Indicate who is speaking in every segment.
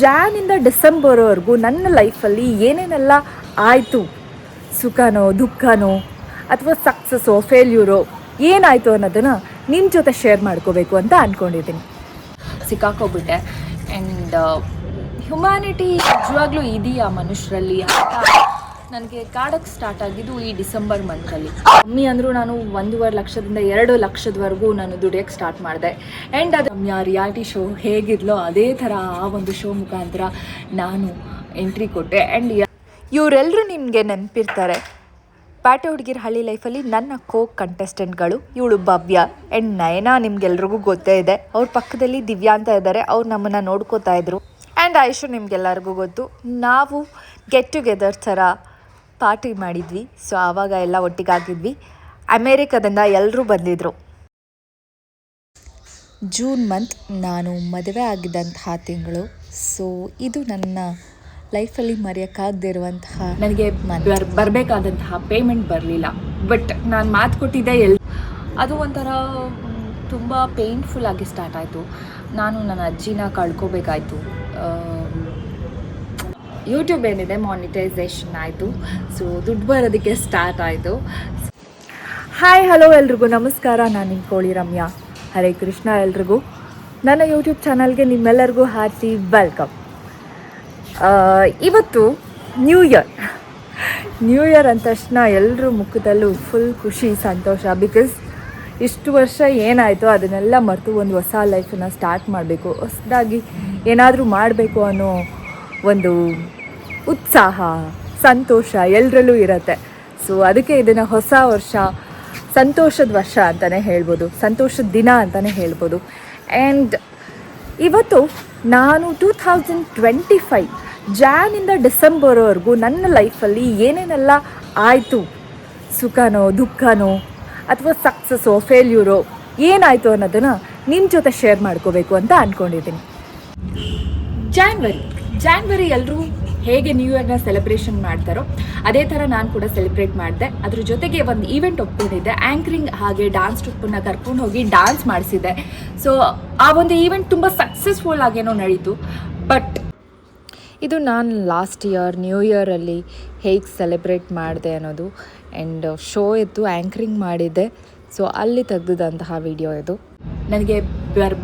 Speaker 1: ಜಾನಿಂದ ಡಿಸೆಂಬರ್ವರೆಗೂ ನನ್ನ ಲೈಫಲ್ಲಿ ಏನೇನೆಲ್ಲ ಆಯಿತು, ಸುಖನೋ ದುಃಖನೋ ಅಥವಾ ಸಕ್ಸಸ್ಸೋ ಫೇಲ್ಯೂರೋ ಏನಾಯಿತು ಅನ್ನೋದನ್ನು ನಿಮ್ಮ ಜೊತೆ ಶೇರ್ ಮಾಡ್ಕೋಬೇಕು ಅಂತ ಅಂದ್ಕೊಂಡಿದ್ದೀನಿ. ಸಿಕ್ಕಾಕೋಗ್ಬಿಟ್ಟೆ. ಆ್ಯಂಡ್ ಹ್ಯುಮ್ಯಾನಿಟಿ ನಿಜವಾಗ್ಲೂ ಇದೆಯಾ ಮನುಷ್ಯರಲ್ಲಿ ಅಂತ ನನಗೆ ಕಾಡಕ್ಕೆ ಸ್ಟಾರ್ಟ್ ಆಗಿದ್ದು ಈ ಡಿಸೆಂಬರ್ ಮಂತಲ್ಲಿ. ಕಮ್ಮಿ ಅಂದರೂ ನಾನು 1.5 ಲಕ್ಷದಿಂದ 2 ಲಕ್ಷದವರೆಗೂ ನಾನು ದುಡಿಯೋಕ್ಕೆ ಸ್ಟಾರ್ಟ್ ಮಾಡಿದೆ. ಆ್ಯಂಡ್ ಅದು ರಿಯಾಲಿಟಿ ಶೋ ಹೇಗಿದ್ಲೋ ಅದೇ ಥರ ಆ ಒಂದು ಶೋ ಮುಖಾಂತರ ನಾನು ಎಂಟ್ರಿ ಕೊಟ್ಟೆ. ಆ್ಯಂಡ್ ಇವರೆಲ್ಲರೂ ನಿಮಗೆ ನೆನಪಿರ್ತಾರೆ. ಪ್ಯಾಟೆ ಹುಡುಗಿರ ಹಳ್ಳಿ ಲೈಫಲ್ಲಿ ನನ್ನ ಕಂಟೆಸ್ಟೆಂಟ್ಗಳು. ಇವಳು ಭವ್ಯ ಆ್ಯಂಡ್ ನಯನ ನಿಮ್ಗೆಲ್ರಿಗೂ ಗೊತ್ತೇ ಇದೆ. ಅವ್ರ ಪಕ್ಕದಲ್ಲಿ ದಿವ್ಯಾ ಅಂತ ಇದ್ದಾರೆ, ಅವ್ರು ನಮ್ಮನ್ನು ನೋಡ್ಕೋತಾ ಇದ್ರು. ಆ್ಯಂಡ್ ಆಯುಷು ನಿಮ್ಗೆಲ್ಲರಿಗೂ ಗೊತ್ತು. ನಾವು ಗೆಟ್ ಟುಗೆದರ್ ಥರ ಪಾರ್ಟಿ ಮಾಡಿದ್ವಿ. ಸೊ ಆವಾಗ ಎಲ್ಲ ಒಟ್ಟಿಗಾಗಿದ್ವಿ. ಅಮೇರಿಕಾದಿಂದ ಎಲ್ಲರೂ ಬಂದಿದ್ದರು. ಜೂನ್ ಮಂತ್ ನಾನು ಮದುವೆ ಆಗಿದ್ದಂತಹ ತಿಂಗಳು. ಸೊ ಇದು ನನ್ನ ಲೈಫಲ್ಲಿ ಮರೆಯೋಕ್ಕಾಗದೇ ಇರುವಂತಹ, ನನಗೆ ಬರಬೇಕಾದಂತಹ ಪೇಮೆಂಟ್ ಬರಲಿಲ್ಲ. ಬಟ್ ನಾನು ಮಾತು ಕೊಟ್ಟಿದ್ದೆ ಅದು ಒಂಥರ ತುಂಬ ಪೇಯ್ನ್ಫುಲ್ ಆಗಿ ಸ್ಟಾರ್ಟ್ ಆಯಿತು. ನಾನು ನನ್ನ ಅಜ್ಜಿನ ಕಳ್ಕೊಬೇಕಾಯ್ತು. ಯೂಟ್ಯೂಬ್ ಏನಿದೆ ಮಾನಿಟೈಸೇಷನ್ ಆಯಿತು. ಸೊ ದುಡ್ಡು ಬರೋದಕ್ಕೆ ಸ್ಟಾರ್ಟ್ ಆಯಿತು. ಹಾಯ್ ಹಲೋ ಎಲ್ರಿಗೂ ನಮಸ್ಕಾರ. ನಾನು ನಿಮ್ಮ ಕೋಳಿ ರಮ್ಯಾ. ಹರೇ ಕೃಷ್ಣ ಎಲ್ರಿಗೂ. ನನ್ನ ಯೂಟ್ಯೂಬ್ ಚಾನಲ್ಗೆ ನಿಮ್ಮೆಲ್ಲರಿಗೂ ಹಾರ್ಟಿ ವೆಲ್ಕಮ್. ಇವತ್ತು ನ್ಯೂ ಇಯರ್ ಅಂದ ತಕ್ಷಣ ಎಲ್ಲರ ಮುಖದಲ್ಲೂ ಫುಲ್ ಖುಷಿ ಸಂತೋಷ. ಬಿಕಾಸ್ ಇಷ್ಟು ವರ್ಷ ಏನಾಯಿತು ಅದನ್ನೆಲ್ಲ ಮರೆತು ಒಂದು ಹೊಸ ಲೈಫನ್ನು ಸ್ಟಾರ್ಟ್ ಮಾಡಬೇಕು, ಹೊಸದಾಗಿ ಏನಾದರೂ ಮಾಡಬೇಕು ಅನ್ನೋ ಒಂದು ಉತ್ಸಾಹ ಸಂತೋಷ ಎಲ್ಲರಲ್ಲೂ ಇರುತ್ತೆ. ಸೊ ಅದಕ್ಕೆ ಇದನ್ನು ಹೊಸ ವರ್ಷ, ಸಂತೋಷದ ವರ್ಷ ಅಂತಲೇ ಹೇಳ್ಬೋದು, ಸಂತೋಷದ ದಿನ ಅಂತಲೇ ಹೇಳ್ಬೋದು. ಆ್ಯಂಡ್ ಇವತ್ತು ನಾನು 2025 ಜಾನಿಂದ ಡಿಸೆಂಬರ್ವರೆಗೂ ನನ್ನ ಲೈಫಲ್ಲಿ ಏನೇನೆಲ್ಲ ಆಯಿತು, ಸುಖನೋ ದುಃಖನೋ ಅಥವಾ ಸಕ್ಸಸ್ಸೋ ಫೇಲ್ಯೂರೋ ಏನಾಯಿತು ಅನ್ನೋದನ್ನು ನಿಮ್ಮ ಜೊತೆ ಶೇರ್ ಮಾಡ್ಕೋಬೇಕು ಅಂತ ಅಂದ್ಕೊಂಡಿದ್ದೀನಿ. ಜಾನ್ವರಿ ಎಲ್ಲರೂ ಹೇಗೆ ನ್ಯೂ ಇಯರ್ನ ಸೆಲೆಬ್ರೇಷನ್ ಮಾಡ್ತಾರೋ ಅದೇ ಥರ ನಾನು ಕೂಡ ಸೆಲೆಬ್ರೇಟ್ ಮಾಡಿದೆ. ಅದ್ರ ಜೊತೆಗೆ ಒಂದು ಈವೆಂಟ್ ಒಪ್ಕೊಂಡಿದ್ದೆ, ಆ್ಯಂಕರಿಂಗ್ ಹಾಗೆ ಡಾನ್ಸ್ ಟ್ರೂಪನ್ನು ಕರ್ಕೊಂಡು ಹೋಗಿ ಡಾನ್ಸ್ ಮಾಡಿಸಿದ್ದೆ. ಸೊ ಆ ಒಂದು ಈವೆಂಟ್ ತುಂಬ ಸಕ್ಸಸ್ಫುಲ್ ಆಗೇನೋ ನಡೀತು. ಬಟ್ ಇದು ನಾನು ಲಾಸ್ಟ್ ಇಯರ್ ನ್ಯೂ ಇಯರಲ್ಲಿ ಹೇಗೆ ಸೆಲೆಬ್ರೇಟ್ ಮಾಡಿದೆ ಅನ್ನೋದು. ಆ್ಯಂಡ್ ಶೋ ಇತ್ತು, ಆ್ಯಂಕರಿಂಗ್ ಮಾಡಿದ್ದೆ. ಸೊ ಅಲ್ಲಿ ತೆಗೆದಂತಹ ವಿಡಿಯೋ ಇದು. ನನಗೆ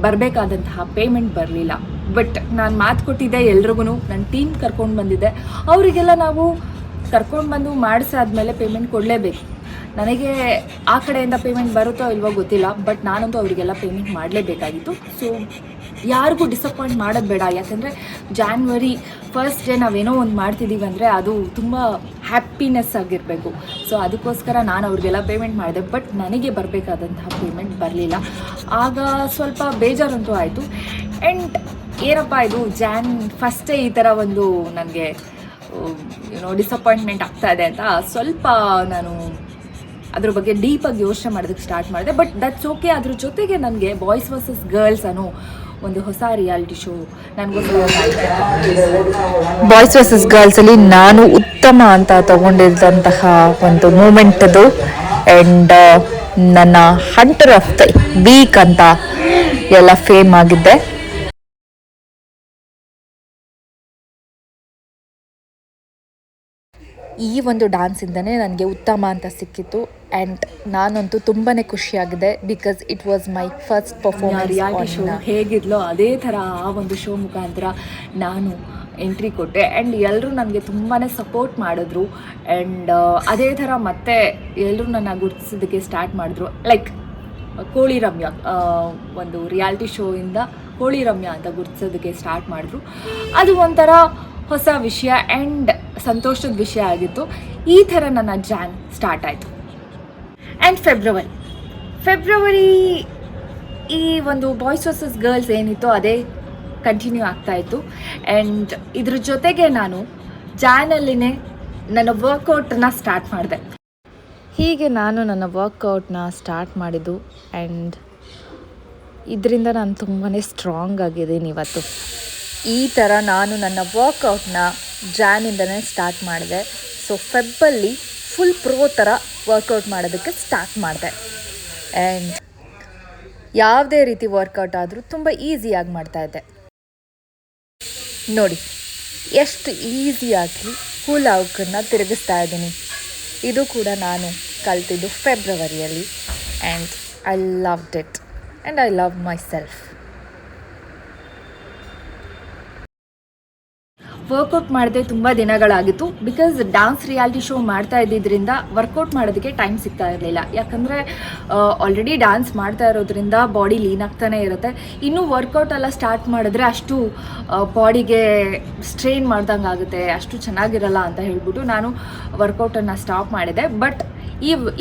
Speaker 1: ಬರಬೇಕಾದಂತಹ ಪೇಮೆಂಟ್ ಬರಲಿಲ್ಲ. ಬಟ್ ನಾನು ಮಾತು ಕೊಟ್ಟಿದ್ದೆ ಎಲ್ರಿಗೂ. ನನ್ನ ಟೀಮ್ ಕರ್ಕೊಂಡು ಬಂದಿದ್ದೆ. ಅವರಿಗೆಲ್ಲ ನಾವು ಕರ್ಕೊಂಡು ಬಂದು ಮಾಡಿಸಾದ್ಮೇಲೆ ಪೇಮೆಂಟ್ ಕೊಡಲೇಬೇಕು. ನನಗೆ ಆ ಕಡೆಯಿಂದ ಪೇಮೆಂಟ್ ಬರುತ್ತೋ ಇಲ್ವೋ ಗೊತ್ತಿಲ್ಲ, ಬಟ್ ನಾನಂತೂ ಅವರಿಗೆಲ್ಲ ಪೇಮೆಂಟ್ ಮಾಡಲೇಬೇಕಾಗಿತ್ತು. ಸೊ ಯಾರಿಗೂ ಡಿಸಪಾಯಿಂಟ್ ಮಾಡೋದು ಬೇಡ. ಯಾಕಂದರೆ ಜಾನ್ವರಿ ಫಸ್ಟ್ ಡೇ ನಾವೇನೋ ಒಂದು ಮಾಡ್ತಿದ್ದೀವಿ ಅಂದರೆ ಅದು ತುಂಬ ಹ್ಯಾಪಿನೆಸ್ ಆಗಿರಬೇಕು. ಸೊ ಅದಕ್ಕೋಸ್ಕರ ನಾನು ಅವ್ರಿಗೆಲ್ಲ ಪೇಮೆಂಟ್ ಮಾಡಿದೆ. ಬಟ್ ನನಗೆ ಬರಬೇಕಾದಂತಹ ಪೇಮೆಂಟ್ ಬರಲಿಲ್ಲ. ಆಗ ಸ್ವಲ್ಪ ಬೇಜಾರಂತೂ ಆಯಿತು. ಆ್ಯಂಡ್ ಏನಪ್ಪ ಇದು ಫಸ್ಟೇ ಈ ಥರ ಒಂದು ನನಗೆ ಡಿಸಪಾಯಿಂಟ್ಮೆಂಟ್ ಆಗ್ತಾ ಇದೆ ಅಂತ ಸ್ವಲ್ಪ ನಾನು ಅದ್ರ ಬಗ್ಗೆ ಡೀಪಾಗಿ ಯೋಚನೆ ಮಾಡೋದಕ್ಕೆ ಸ್ಟಾರ್ಟ್ ಮಾಡಿದೆ. But that's okay. ಅದ್ರ ಜೊತೆಗೆ ನನಗೆ ಬಾಯ್ಸ್ ವರ್ಸಸ್ ಗರ್ಲ್ಸ್ ಅನ್ನೋ ಒಂದು ಹೊಸ ರಿಯಾಲಿಟಿ ಶೋ ನನಗೋಸ್ಕರ. ಬಾಯ್ಸ್ ವರ್ಸಸ್ ಗರ್ಲ್ಸಲ್ಲಿ ನಾನು ಉತ್ತಮ ಅಂತ ತಗೊಂಡಿದ್ದಂತಹ ಒಂದು ಮೂಮೆಂಟ್ ಅದು. ಆ್ಯಂಡ್ ನನ್ನ ಹಂಟರ್ ಆಫ್ ದ ವೀಕ್ ಅಂತ ಎಲ್ಲ ಫೇಮ್ ಆಗಿದ್ದೆ. ಈ ಒಂದು ಡ್ಯಾನ್ಸಿಂದನೇ ನನಗೆ ಉತ್ತಮ ಅಂತ ಸಿಕ್ಕಿತ್ತು. ಆ್ಯಂಡ್ ನಾನಂತೂ ತುಂಬಾ ಖುಷಿಯಾಗಿದೆ. Because it was my first performance. Reality show ಹೇಗಿದ್ಲೋ ಅದೇ ಥರ ಆ ಒಂದು ಶೋ ಮುಖಾಂತರ ನಾನು ಎಂಟ್ರಿ ಕೊಟ್ಟೆ. ಆ್ಯಂಡ್ ಎಲ್ಲರೂ ನನಗೆ ತುಂಬಾ ಸಪೋರ್ಟ್ ಮಾಡಿದ್ರು. ಆ್ಯಂಡ್ ಅದೇ ಥರ ಮತ್ತೆ ಎಲ್ಲರೂ ನನ್ನ ಗುರುತಿಸೋದಕ್ಕೆ ಸ್ಟಾರ್ಟ್ ಮಾಡಿದ್ರು. ಲೈಕ್ ಕೋಳಿ ರಮ್ಯಾ ಒಂದು ರಿಯಾಲಿಟಿ ಶೋಯಿಂದ ಕೋಳಿ ರಮ್ಯಾ ಅಂತ ಗುರುತಿಸೋದಕ್ಕೆ ಸ್ಟಾರ್ಟ್ ಮಾಡಿದ್ರು. ಅದು ಒಂಥರ ಹೊಸ ವಿಷಯ ಆ್ಯಂಡ್ ಸಂತೋಷದ ವಿಷಯ ಆಗಿತ್ತು. ಈ ಥರ ನನ್ನ ಜಾನ್ ಸ್ಟಾರ್ಟ್ ಆಯಿತು. ಆ್ಯಂಡ್ ಫೆಬ್ರವರಿ ಈ ಒಂದು ಬಾಯ್ಸ್ ವರ್ಸಸ್ ಗರ್ಲ್ಸ್ ಏನಿತ್ತು ಅದೇ ಕಂಟಿನ್ಯೂ ಆಗ್ತಾಯಿತ್ತು. ಆ್ಯಂಡ್ ಇದ್ರ ಜೊತೆಗೆ ನಾನು ಜಾನಲ್ಲಿನೇ ನನ್ನ ವರ್ಕೌಟನ್ನ ಸ್ಟಾರ್ಟ್ ಮಾಡಿದೆ. ಹೀಗೆ ನಾನು ನನ್ನ ವರ್ಕೌಟ್ನ ಸ್ಟಾರ್ಟ್ ಮಾಡಿದ್ದು. ಆ್ಯಂಡ್ ಇದರಿಂದ ನಾನು ತುಂಬಾ ಸ್ಟ್ರಾಂಗ್ ಆಗಿದ್ದೀನಿ ಇವತ್ತು. ಈ ಥರ ನಾನು ನನ್ನ ವರ್ಕೌಟ್ನ ಜಾನಿಂದನೇ ಸ್ಟಾರ್ಟ್ ಮಾಡಿದೆ. ಸೊ ಫೆಬ್ಬಲ್ಲಿ ಫುಲ್ ಪ್ರೋ ಥರ ವರ್ಕೌಟ್ ಮಾಡೋದಕ್ಕೆ ಸ್ಟಾರ್ಟ್ ಮಾಡಿದೆ. ಆ್ಯಂಡ್ ಯಾವುದೇ ರೀತಿ ವರ್ಕೌಟ್ ಆದರೂ ತುಂಬ ಈಸಿಯಾಗಿ ಮಾಡ್ತಾಯಿದ್ದೆ. ನೋಡಿ ಎಷ್ಟು ಈಸಿಯಾಗಿ ಹೂಲ್ ಔಕನ್ನು ತಿರುಗಿಸ್ತಾ ಇದ್ದೀನಿ. ಇದು ಕೂಡ ನಾನು ಕಲ್ತಿದ್ದು ಫೆಬ್ರವರಿಯಲ್ಲಿ and I loved it and I love myself. Workout ಮಾಡದೆ ತುಂಬ ದಿನಗಳಾಗಿತ್ತು. ಬಿಕಾಸ್ ಡ್ಯಾನ್ಸ್ ರಿಯಾಲಿಟಿ ಶೋ ಮಾಡ್ತಾ ಇದ್ದಿದ್ದರಿಂದ ವರ್ಕೌಟ್ ಮಾಡೋದಕ್ಕೆ ಟೈಮ್ ಸಿಗ್ತಾ ಇರಲಿಲ್ಲ. ಯಾಕಂದರೆ ಆಲ್ರೆಡಿ ಡ್ಯಾನ್ಸ್ ಮಾಡ್ತಾ ಇರೋದ್ರಿಂದ ಬಾಡಿ ಲೀನ್ ಆಗ್ತಾನೆ ಇರುತ್ತೆ. ಇನ್ನೂ ವರ್ಕೌಟ್ ಎಲ್ಲ ಸ್ಟಾರ್ಟ್ ಮಾಡಿದ್ರೆ ಅಷ್ಟು ಬಾಡಿಗೆ ಸ್ಟ್ರೈನ್ ಮಾಡ್ದಂಗೆ ಆಗುತ್ತೆ, ಅಷ್ಟು ಚೆನ್ನಾಗಿರಲ್ಲ ಅಂತ ಹೇಳ್ಬಿಟ್ಟು ನಾನು ವರ್ಕೌಟನ್ನು ಸ್ಟಾಪ್ ಮಾಡಿದೆ. ಬಟ್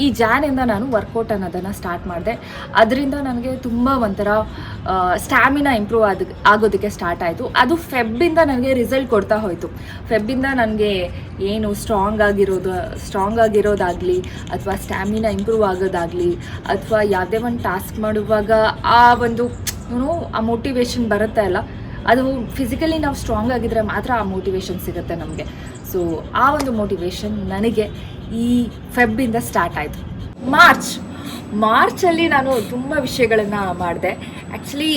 Speaker 1: ಈ ಜಾನಿಂದ ನಾನು ವರ್ಕೌಟ್ ಅನ್ನೋದನ್ನು ಸ್ಟಾರ್ಟ್ ಮಾಡಿದೆ. ಅದರಿಂದ ನನಗೆ ತುಂಬ ಒಂಥರ ಸ್ಟ್ಯಾಮಿನಾ ಇಂಪ್ರೂವ್ ಆಗೋದಕ್ಕೆ ಸ್ಟಾರ್ಟ್ ಆಯಿತು. ಅದು ಫೆಬ್ಬಿಂದ ನನಗೆ ರಿಸಲ್ಟ್ ಕೊಡ್ತಾ ಹೋಯಿತು. ಫೆಬ್ಬಿಂದ ನನಗೆ ಏನು ಸ್ಟ್ರಾಂಗ್ ಆಗಿರೋದಾಗಲಿ ಅಥವಾ ಸ್ಟ್ಯಾಮಿನಾ ಇಂಪ್ರೂವ್ ಆಗೋದಾಗಲಿ ಅಥವಾ ಯಾವುದೇ ಒಂದು ಟಾಸ್ಕ್ ಮಾಡುವಾಗ ಆ ಒಂದು ಆ ಮೋಟಿವೇಶನ್ ಬರುತ್ತೆ ಅಲ್ಲ, ಅದು ಫಿಸಿಕಲಿ ನಾವು ಸ್ಟ್ರಾಂಗ್ ಆಗಿದ್ರೆ ಮಾತ್ರ ಆ ಮೋಟಿವೇಶನ್ ಸಿಗುತ್ತೆ ನಮಗೆ. ಸೊ ಆ ಒಂದು ಮೋಟಿವೇಶನ್ ನನಗೆ ಈ ಫೆಬ್ಬಿಂದ ಸ್ಟಾರ್ಟ್ ಆಯಿತು. ಮಾರ್ಚಲ್ಲಿ ನಾನು ತುಂಬ ವಿಷಯಗಳನ್ನು ಮಾಡಿದೆ. ಆ್ಯಕ್ಚುಲಿ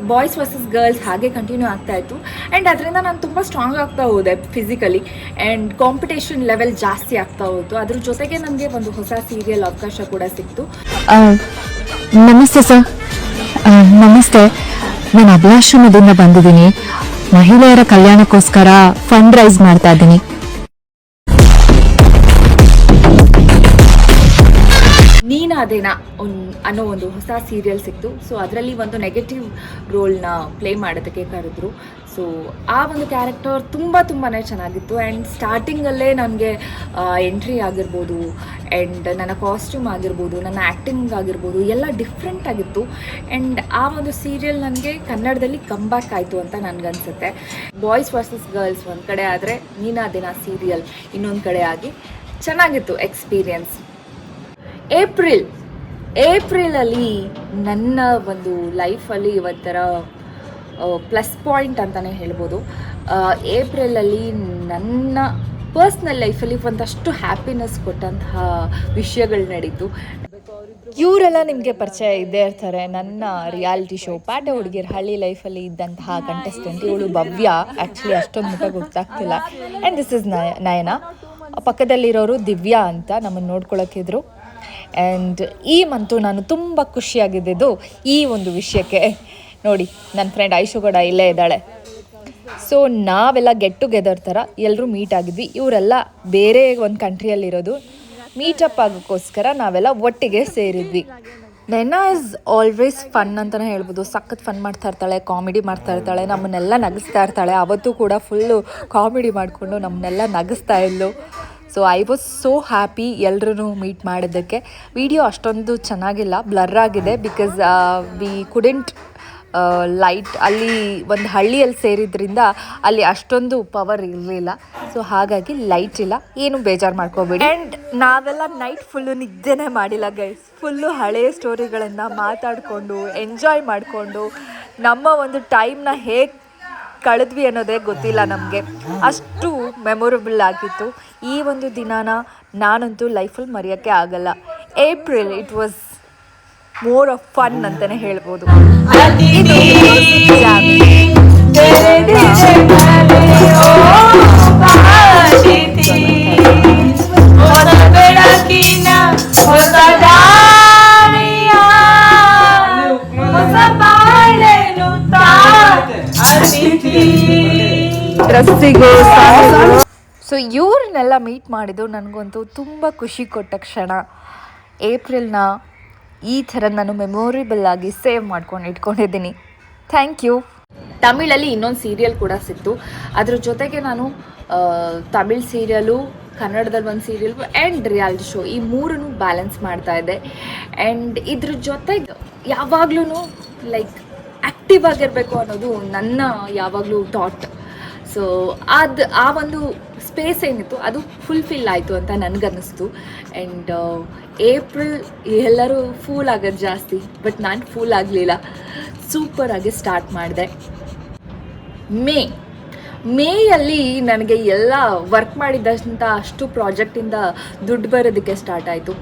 Speaker 1: ಬಾಯ್ಸ್ ವರ್ಸಸ್ ಗರ್ಲ್ಸ್ ಹಾಗೆ ಕಂಟಿನ್ಯೂ ಆಗ್ತಾಯಿತ್ತು. ಆ್ಯಂಡ್ ಅದರಿಂದ ನಾನು ತುಂಬ ಸ್ಟ್ರಾಂಗ್ ಆಗ್ತಾ ಹೋದೆ ಫಿಸಿಕಲಿ ಆ್ಯಂಡ್ ಕಾಂಪಿಟೇಷನ್ ಲೆವೆಲ್ ಜಾಸ್ತಿ ಆಗ್ತಾ ಹೋಯಿತು. ಅದ್ರ ಜೊತೆಗೆ ನನಗೆ ಒಂದು ಹೊಸ ಸೀರಿಯಲ್ ಅವಕಾಶ ಕೂಡ ಸಿಕ್ತು.
Speaker 2: ನಮಸ್ತೆ ಸರ್. ನಮಸ್ತೆ, ನಾನು ಅಭಿಲಾಶ್ರಮದಿಂದ ಬಂದಿದ್ದೀನಿ. ಮಹಿಳೆಯರ ಕಲ್ಯಾಣಕ್ಕೋಸ್ಕರ ಫಂಡ್ ರೈಸ್ ಮಾಡ್ತಾ ಇದ್ದೀನಿ.
Speaker 1: ನೀನಾದೇನಾ ಅನ್ನೋ ಒಂದು ಹೊಸ ಸೀರಿಯಲ್ ಸಿಕ್ತು. ಸೊ ಅದರಲ್ಲಿ ಒಂದು ನೆಗೆಟಿವ್ ರೋಲ್ನ ಪ್ಲೇ ಮಾಡೋದಕ್ಕೆ ಕರೆದ್ರು. ಸೊ ಆ ಒಂದು ಕ್ಯಾರೆಕ್ಟರ್ ತುಂಬಾ ಚೆನ್ನಾಗಿತ್ತು. ಆ್ಯಂಡ್ ಸ್ಟಾರ್ಟಿಂಗಲ್ಲೇ ನನಗೆ ಎಂಟ್ರಿ ಆಗಿರ್ಬೋದು ಆ್ಯಂಡ್ ನನ್ನ ಕಾಸ್ಟ್ಯೂಮ್ ಆಗಿರ್ಬೋದು, ನನ್ನ ಆ್ಯಕ್ಟಿಂಗ್ ಆಗಿರ್ಬೋದು ಎಲ್ಲ ಡಿಫ್ರೆಂಟ್ ಆಗಿತ್ತು. ಆ್ಯಂಡ್ ಆ ಒಂದು ಸೀರಿಯಲ್ ನನಗೆ ಕನ್ನಡದಲ್ಲಿ ಕಮ್ಬ್ಯಾಕ್ ಆಯಿತು ಅಂತ ನನಗನ್ಸುತ್ತೆ. ಬಾಯ್ಸ್ ವರ್ಸಸ್ ಗರ್ಲ್ಸ್ ಒಂದು ಕಡೆ ಆದರೆ ನೀನಾದೇನಾ ಸೀರಿಯಲ್ ಇನ್ನೊಂದು ಕಡೆ ಆಗಿ ಚೆನ್ನಾಗಿತ್ತು ಎಕ್ಸ್ಪೀರಿಯನ್ಸ್. ಏಪ್ರಿಲಲ್ಲಿ ನನ್ನ ಒಂದು ಲೈಫಲ್ಲಿ ಒಂಥರ ಪ್ಲಸ್ ಪಾಯಿಂಟ್ ಅಂತಲೇ ಹೇಳ್ಬೋದು. ಏಪ್ರಿಲಲ್ಲಿ ನನ್ನ ಪರ್ಸ್ನಲ್ ಲೈಫಲ್ಲಿ ಒಂದಷ್ಟು ಹ್ಯಾಪಿನೆಸ್ ಕೊಟ್ಟಂತಹ ವಿಷಯಗಳು ನಡೀತು. ಇವರೆಲ್ಲ ನಿಮಗೆ ಪರಿಚಯ ಇದ್ದೇ ಇರ್ತಾರೆ. ನನ್ನ ರಿಯಾಲಿಟಿ ಶೋ ಪಾಠ ಹುಡುಗಿರ ಹಳ್ಳಿ ಲೈಫಲ್ಲಿ ಇದ್ದಂತಹ ಕಂಟೆಸ್ಟೆಂಟ್ ಇವಳು ಭವ್ಯ. ಆ್ಯಕ್ಚುಲಿ ಅಷ್ಟೊಂದು ಮುಖ ಗೊತ್ತಾಗ್ತಿಲ್ಲ. ಆ್ಯಂಡ್ ದಿಸ್ ಇಸ್ ನಯನ. ಪಕ್ಕದಲ್ಲಿರೋರು ದಿವ್ಯಾ ಅಂತ ನಮ್ಮನ್ನು ನೋಡ್ಕೊಳಕ್ಕಿದ್ರು. ಆ್ಯಂಡ್ ಈ ಮಂತು ನಾನು ತುಂಬ ಖುಷಿಯಾಗಿದ್ದು ಈ ಒಂದು ವಿಷಯಕ್ಕೆ. ನೋಡಿ, ನನ್ನ ಫ್ರೆಂಡ್ ಐಶು ಕೂಡ ಇಲ್ಲೇ ಇದ್ದಾಳೆ. ಸೊ ನಾವೆಲ್ಲ ಗೆಟ್ ಟುಗೆದರ್ ಥರ ಎಲ್ಲರೂ ಮೀಟ್ ಆಗಿದ್ವಿ. ಇವರೆಲ್ಲ ಬೇರೆ ಒಂದು ಕಂಟ್ರಿಯಲ್ಲಿರೋದು. ಮೀಟಪ್ ಆಗೋಕ್ಕೋಸ್ಕರ ನಾವೆಲ್ಲ ಒಟ್ಟಿಗೆ ಸೇರಿದ್ವಿ. ನೈನಾ ಇಸ್ ಆಲ್ವೇಸ್ ಫನ್ ಅಂತಲೇ ಹೇಳ್ಬೋದು. ಸಖತ್ ಫನ್ ಮಾಡ್ತಾ ಇರ್ತಾಳೆ, ಕಾಮಿಡಿ ಮಾಡ್ತಾ ಇರ್ತಾಳೆ, ನಮ್ಮನ್ನೆಲ್ಲ ನಗಿಸ್ತಾ ಇರ್ತಾಳೆ. ಅವತ್ತು ಕೂಡ ಫುಲ್ಲು ಕಾಮಿಡಿ ಮಾಡಿಕೊಂಡು ನಮ್ಮನ್ನೆಲ್ಲ ನಗಿಸ್ತಾ ಇದ್ಲು. So I was so happy ಎಲ್ಲರೂ ಮೀಟ್ ಮಾಡೋದಕ್ಕೆ. ವಿಡಿಯೋ ಅಷ್ಟೊಂದು ಚೆನ್ನಾಗಿಲ್ಲ, ಬ್ಲರ್ ಆಗಿದೆ. ಬಿಕಾಸ್ ವಿ ಕುಡೆಂಟ್ ಲೈಟ್ ಅಲ್ಲಿ ಒಂದು ಹಳ್ಳಿಯಲ್ಲಿ ಸೇರಿದ್ರಿಂದ ಅಲ್ಲಿ ಅಷ್ಟೊಂದು ಪವರ್ ಇರಲಿಲ್ಲ. ಸೊ ಹಾಗಾಗಿ ಲೈಟ್ ಇಲ್ಲ, ಏನು ಬೇಜಾರು ಮಾಡ್ಕೋಬೇಡಿ. ಆ್ಯಂಡ್ ನಾವೆಲ್ಲ ನೈಟ್ ಫುಲ್ಲು ನಿದ್ದೆನೇ ಮಾಡಿಲ್ಲ ಗೈಸ್. ಫುಲ್ಲು ಹಳೆಯ ಸ್ಟೋರಿಗಳನ್ನು ಮಾತಾಡಿಕೊಂಡು ಎಂಜಾಯ್ ಮಾಡಿಕೊಂಡು ನಮ್ಮ ಒಂದು ಟೈಮ್ನ ಹೇಗೆ ಕಳೆದ್ವಿ ಅನ್ನೋದೇ ಗೊತ್ತಿಲ್ಲ ನಮಗೆ. ಅಷ್ಟು ಮೆಮೊರಬಲ್ ಆಗಿತ್ತು ಈ ಒಂದು ದಿನಾನ. ನಾನಂತೂ ಲೈಫಲ್ಲಿ ಮರೆಯೋಕ್ಕೆ ಆಗಲ್ಲ. April it was more of fun ಅಂತಲೇ ಹೇಳ್ಬೋದು. ಸೊ ಇವ್ರನ್ನೆಲ್ಲ ಮೀಟ್ ಮಾಡಿದ್ದು ನನಗಂತೂ ತುಂಬ ಖುಷಿ ಕೊಟ್ಟ ಕ್ಷಣ. ಏಪ್ರಿಲ್ನ ಈ ಥರ ನಾನು ಮೆಮೊರೇಬಲ್ ಆಗಿ ಸೇವ್ ಮಾಡ್ಕೊಂಡು ಇಟ್ಕೊಂಡಿದ್ದೀನಿ. Thank you. ತಮಿಳಲ್ಲಿ ಇನ್ನೊಂದು ಸೀರಿಯಲ್ ಕೂಡ ಸಿಕ್ತು. ಅದ್ರ ಜೊತೆಗೆ ನಾನು ತಮಿಳ್ ಸೀರಿಯಲು, ಕನ್ನಡದಲ್ಲಿ ಒಂದು ಸೀರಿಯಲ್ ಆ್ಯಂಡ್ ರಿಯಾಲಿಟಿ ಶೋ ಈ ಮೂರನ್ನು ಬ್ಯಾಲೆನ್ಸ್ ಮಾಡ್ತಾಯಿದ್ದೆ. ಆ್ಯಂಡ್ ಇದ್ರ ಜೊತೆಗೆ ಯಾವಾಗಲೂ ಲೈಕ್ ಆ್ಯಕ್ಟಿವ್ ಆಗಿರಬೇಕು ಅನ್ನೋದು ನನ್ನ ಯಾವಾಗಲೂ ಥಾಟ್. ಸೊ ಆ ಒಂದು ಸ್ಪೇಸ್ ಏನಿತ್ತು ಅದು ಫುಲ್ಫಿಲ್ ಆಯಿತು ಅಂತ ನನಗನ್ನಿಸ್ತು. ಆ್ಯಂಡ್ ಏಪ್ರಿಲ್ ಎಲ್ಲರೂ ಫೂಲ್ ಆಗೋದು ಜಾಸ್ತಿ, ಬಟ್ ನಾನು ಫೂಲ್ ಆಗಲಿಲ್ಲ, ಸೂಪರಾಗಿ ಸ್ಟಾರ್ಟ್ ಮಾಡಿದೆ. ಮೇಯಲ್ಲಿ ನನಗೆ ಎಲ್ಲ ವರ್ಕ್ ಮಾಡಿದಂಥ ಅಷ್ಟು ಪ್ರಾಜೆಕ್ಟಿಂದ ದುಡ್ಡು ಬರೋದಕ್ಕೆ ಸ್ಟಾರ್ಟ್ ಆಯಿತು.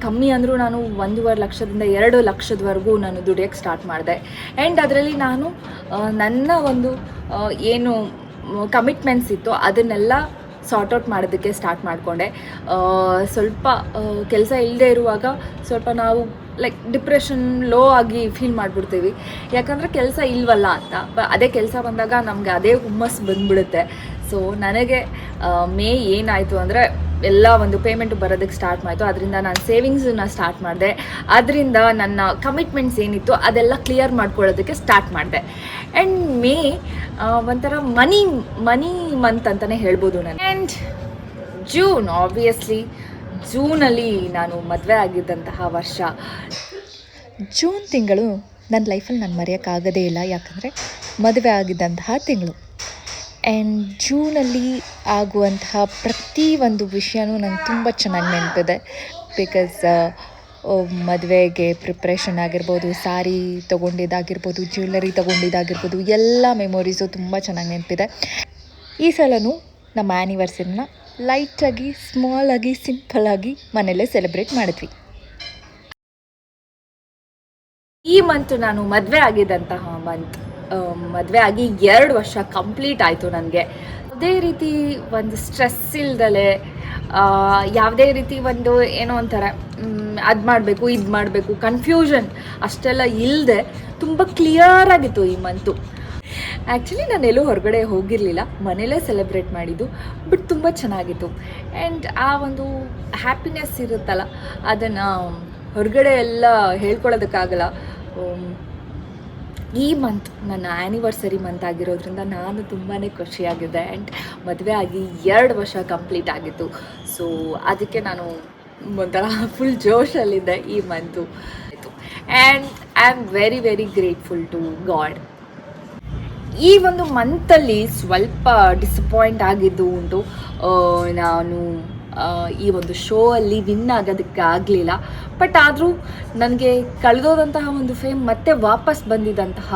Speaker 1: ಕಮ್ಮಿ ಅಂದರೂ ನಾನು 1.5 ಲಕ್ಷದಿಂದ 2 ಲಕ್ಷದವರೆಗೂ ನಾನು ದುಡಿಯೋಕ್ಕೆ ಸ್ಟಾರ್ಟ್ ಮಾಡಿದೆ. ಆ್ಯಂಡ್ ಅದರಲ್ಲಿ ನಾನು ನನ್ನ ಒಂದು ಏನು ಕಮಿಟ್ಮೆಂಟ್ಸ್ ಇತ್ತು ಅದನ್ನೆಲ್ಲ ಸಾರ್ಟ್ ಔಟ್ ಮಾಡೋದಕ್ಕೆ ಸ್ಟಾರ್ಟ್ ಮಾಡಿಕೊಂಡೆ. ಸ್ವಲ್ಪ ಕೆಲಸ ಇಲ್ಲದೆ ಇರುವಾಗ ಸ್ವಲ್ಪ ನಾವು ಲೈಕ್ ಡಿಪ್ರೆಷನ್ ಲೋ ಆಗಿ ಫೀಲ್ ಮಾಡಿಬಿಡ್ತೀವಿ, ಯಾಕಂದರೆ ಕೆಲಸ ಇಲ್ವಲ್ಲ ಅಂತ. ಅದೇ ಕೆಲಸ ಬಂದಾಗ ನಮಗೆ ಅದೇ ಹುಮ್ಮಸ್ಸು ಬಂದುಬಿಡುತ್ತೆ. ಸೊ ನನಗೆ ಮೇ ಏನಾಯಿತು ಅಂದರೆ ಎಲ್ಲ ಒಂದು ಪೇಮೆಂಟು ಬರೋದಕ್ಕೆ ಸ್ಟಾರ್ಟ್ ಆಯಿತು. ಅದರಿಂದ ನಾನು ಸೇವಿಂಗ್ಸನ್ನ ಸ್ಟಾರ್ಟ್ ಮಾಡಿದೆ. ಅದರಿಂದ ನನ್ನ ಕಮಿಟ್ಮೆಂಟ್ಸ್ ಏನಿತ್ತು ಅದೆಲ್ಲ ಕ್ಲಿಯರ್ ಮಾಡ್ಕೊಳ್ಳೋದಕ್ಕೆ ಸ್ಟಾರ್ಟ್ ಮಾಡಿದೆ. ಆ್ಯಂಡ್ ಮೇ ಒಂಥರ ಮನಿ ಮಂತ್ ಅಂತಲೇ ಹೇಳ್ಬೋದು ನಾನು. ಆ್ಯಂಡ್ ಜೂನ್, ಆಬ್ವಿಯಸ್ಲಿ ಜೂನಲ್ಲಿ ನಾನು ಮದುವೆ ಆಗಿದ್ದಂತಹ ವರ್ಷ.
Speaker 2: ಜೂನ್ ತಿಂಗಳು ನನ್ನ ಲೈಫಲ್ಲಿ ನಾನು ಮರೆಯೋಕ್ಕಾಗೋದೇ ಇಲ್ಲ, ಯಾಕಂದರೆ ಮದುವೆ ಆಗಿದ್ದಂತಹ ತಿಂಗಳು. ಆ್ಯಂಡ್ ಜೂನಲ್ಲಿ ಆಗುವಂತಹ ಪ್ರತಿ ಒಂದು ವಿಷಯನೂ ನಂಗೆ ತುಂಬ ಚೆನ್ನಾಗಿ ನೆನಪಿದೆ. ಬಿಕಾಸ್ ಮದುವೆಗೆ ಪ್ರಿಪ್ರೇಷನ್ ಆಗಿರ್ಬೋದು, ಸ್ಯಾರಿ ತೊಗೊಂಡಿದ್ದಾಗಿರ್ಬೋದು, ಜ್ಯುವೆಲರಿ ತೊಗೊಂಡಿದ್ದಾಗಿರ್ಬೋದು, ಎಲ್ಲ ಮೆಮೊರೀಸು ತುಂಬ ಚೆನ್ನಾಗಿ ನೆನಪಿದೆ. ಈ ಸಲವೂ ನಮ್ಮ ಆ್ಯನಿವರ್ಸರಿನ ಲೈಟಾಗಿ, ಸ್ಮಾಲಾಗಿ, ಸಿಂಪಲ್ಲಾಗಿ ಮನೆಯಲ್ಲೇ ಸೆಲೆಬ್ರೇಟ್ ಮಾಡಿದ್ವಿ.
Speaker 1: ಈ ಮಂತು ನಾನು ಮದುವೆ ಆಗಿದ್ದಂತಹ ಮಂತ್. ಮದುವೆ ಆಗಿ 2 ವರ್ಷ ಕಂಪ್ಲೀಟ್ ಆಯಿತು ನನಗೆ. ಯಾವುದೇ ರೀತಿ ಒಂದು ಸ್ಟ್ರೆಸ್ ಇಲ್ದಲೆ, ಯಾವುದೇ ರೀತಿ ಒಂದು ಏನೋ ಒಂಥರ ಅದು ಮಾಡಬೇಕು ಇದು ಮಾಡಬೇಕು ಕನ್ಫ್ಯೂಷನ್ ಅಷ್ಟೆಲ್ಲ ಇಲ್ಲದೆ ತುಂಬ ಕ್ಲಿಯರಾಗಿತ್ತು ಈ ಮಂತು. ಆ್ಯಕ್ಚುಲಿ ನಾನು ಎಲ್ಲೂ ಹೊರಗಡೆ ಹೋಗಿರಲಿಲ್ಲ, ಮನೇಲೇ ಸೆಲೆಬ್ರೇಟ್ ಮಾಡಿದ್ದು. ಬಟ್ ತುಂಬ ಚೆನ್ನಾಗಿತ್ತು. ಆ್ಯಂಡ್ ಆ ಒಂದು ಹ್ಯಾಪಿನೆಸ್ ಇರುತ್ತಲ್ಲ, ಅದನ್ನು ಹೊರಗಡೆ ಎಲ್ಲ ಹೇಳ್ಕೊಳ್ಳೋದಕ್ಕಾಗಲ್ಲ. ಈ ಮಂತ್ ನನ್ನ ಆ್ಯನಿವರ್ಸರಿ ಮಂತ್ ಆಗಿರೋದ್ರಿಂದ ನಾನು ತುಂಬಾ ಖುಷಿಯಾಗಿದ್ದೆ. ಆ್ಯಂಡ್ ಮದುವೆ ಆಗಿ 2 ವರ್ಷ ಕಂಪ್ಲೀಟ್ ಆಗಿತ್ತು. ಸೊ ಅದಕ್ಕೆ ನಾನು ಒಂಥರ ಫುಲ್ ಜೋಶಲ್ಲಿದ್ದೆ ಈ month. And I am very very grateful to God. ಈ ಒಂದು ಮಂತಲ್ಲಿ ಸ್ವಲ್ಪ ಡಿಸಪಾಯಿಂಟ್ ಆಗಿದ್ದು ಉಂಟು. ನಾನು ಈ ಒಂದು ಶೋ ಅಲ್ಲಿ ವಿನ್ ಆಗೋದಕ್ಕೆ ಆಗಲಿಲ್ಲ. ಬಟ್ ಆದರೂ ನನಗೆ ಕಳೆದೋದಂತಹ ಒಂದು ಫೇಮ್ ಮತ್ತೆ ವಾಪಸ್ ಬಂದಿದ್ದಂತಹ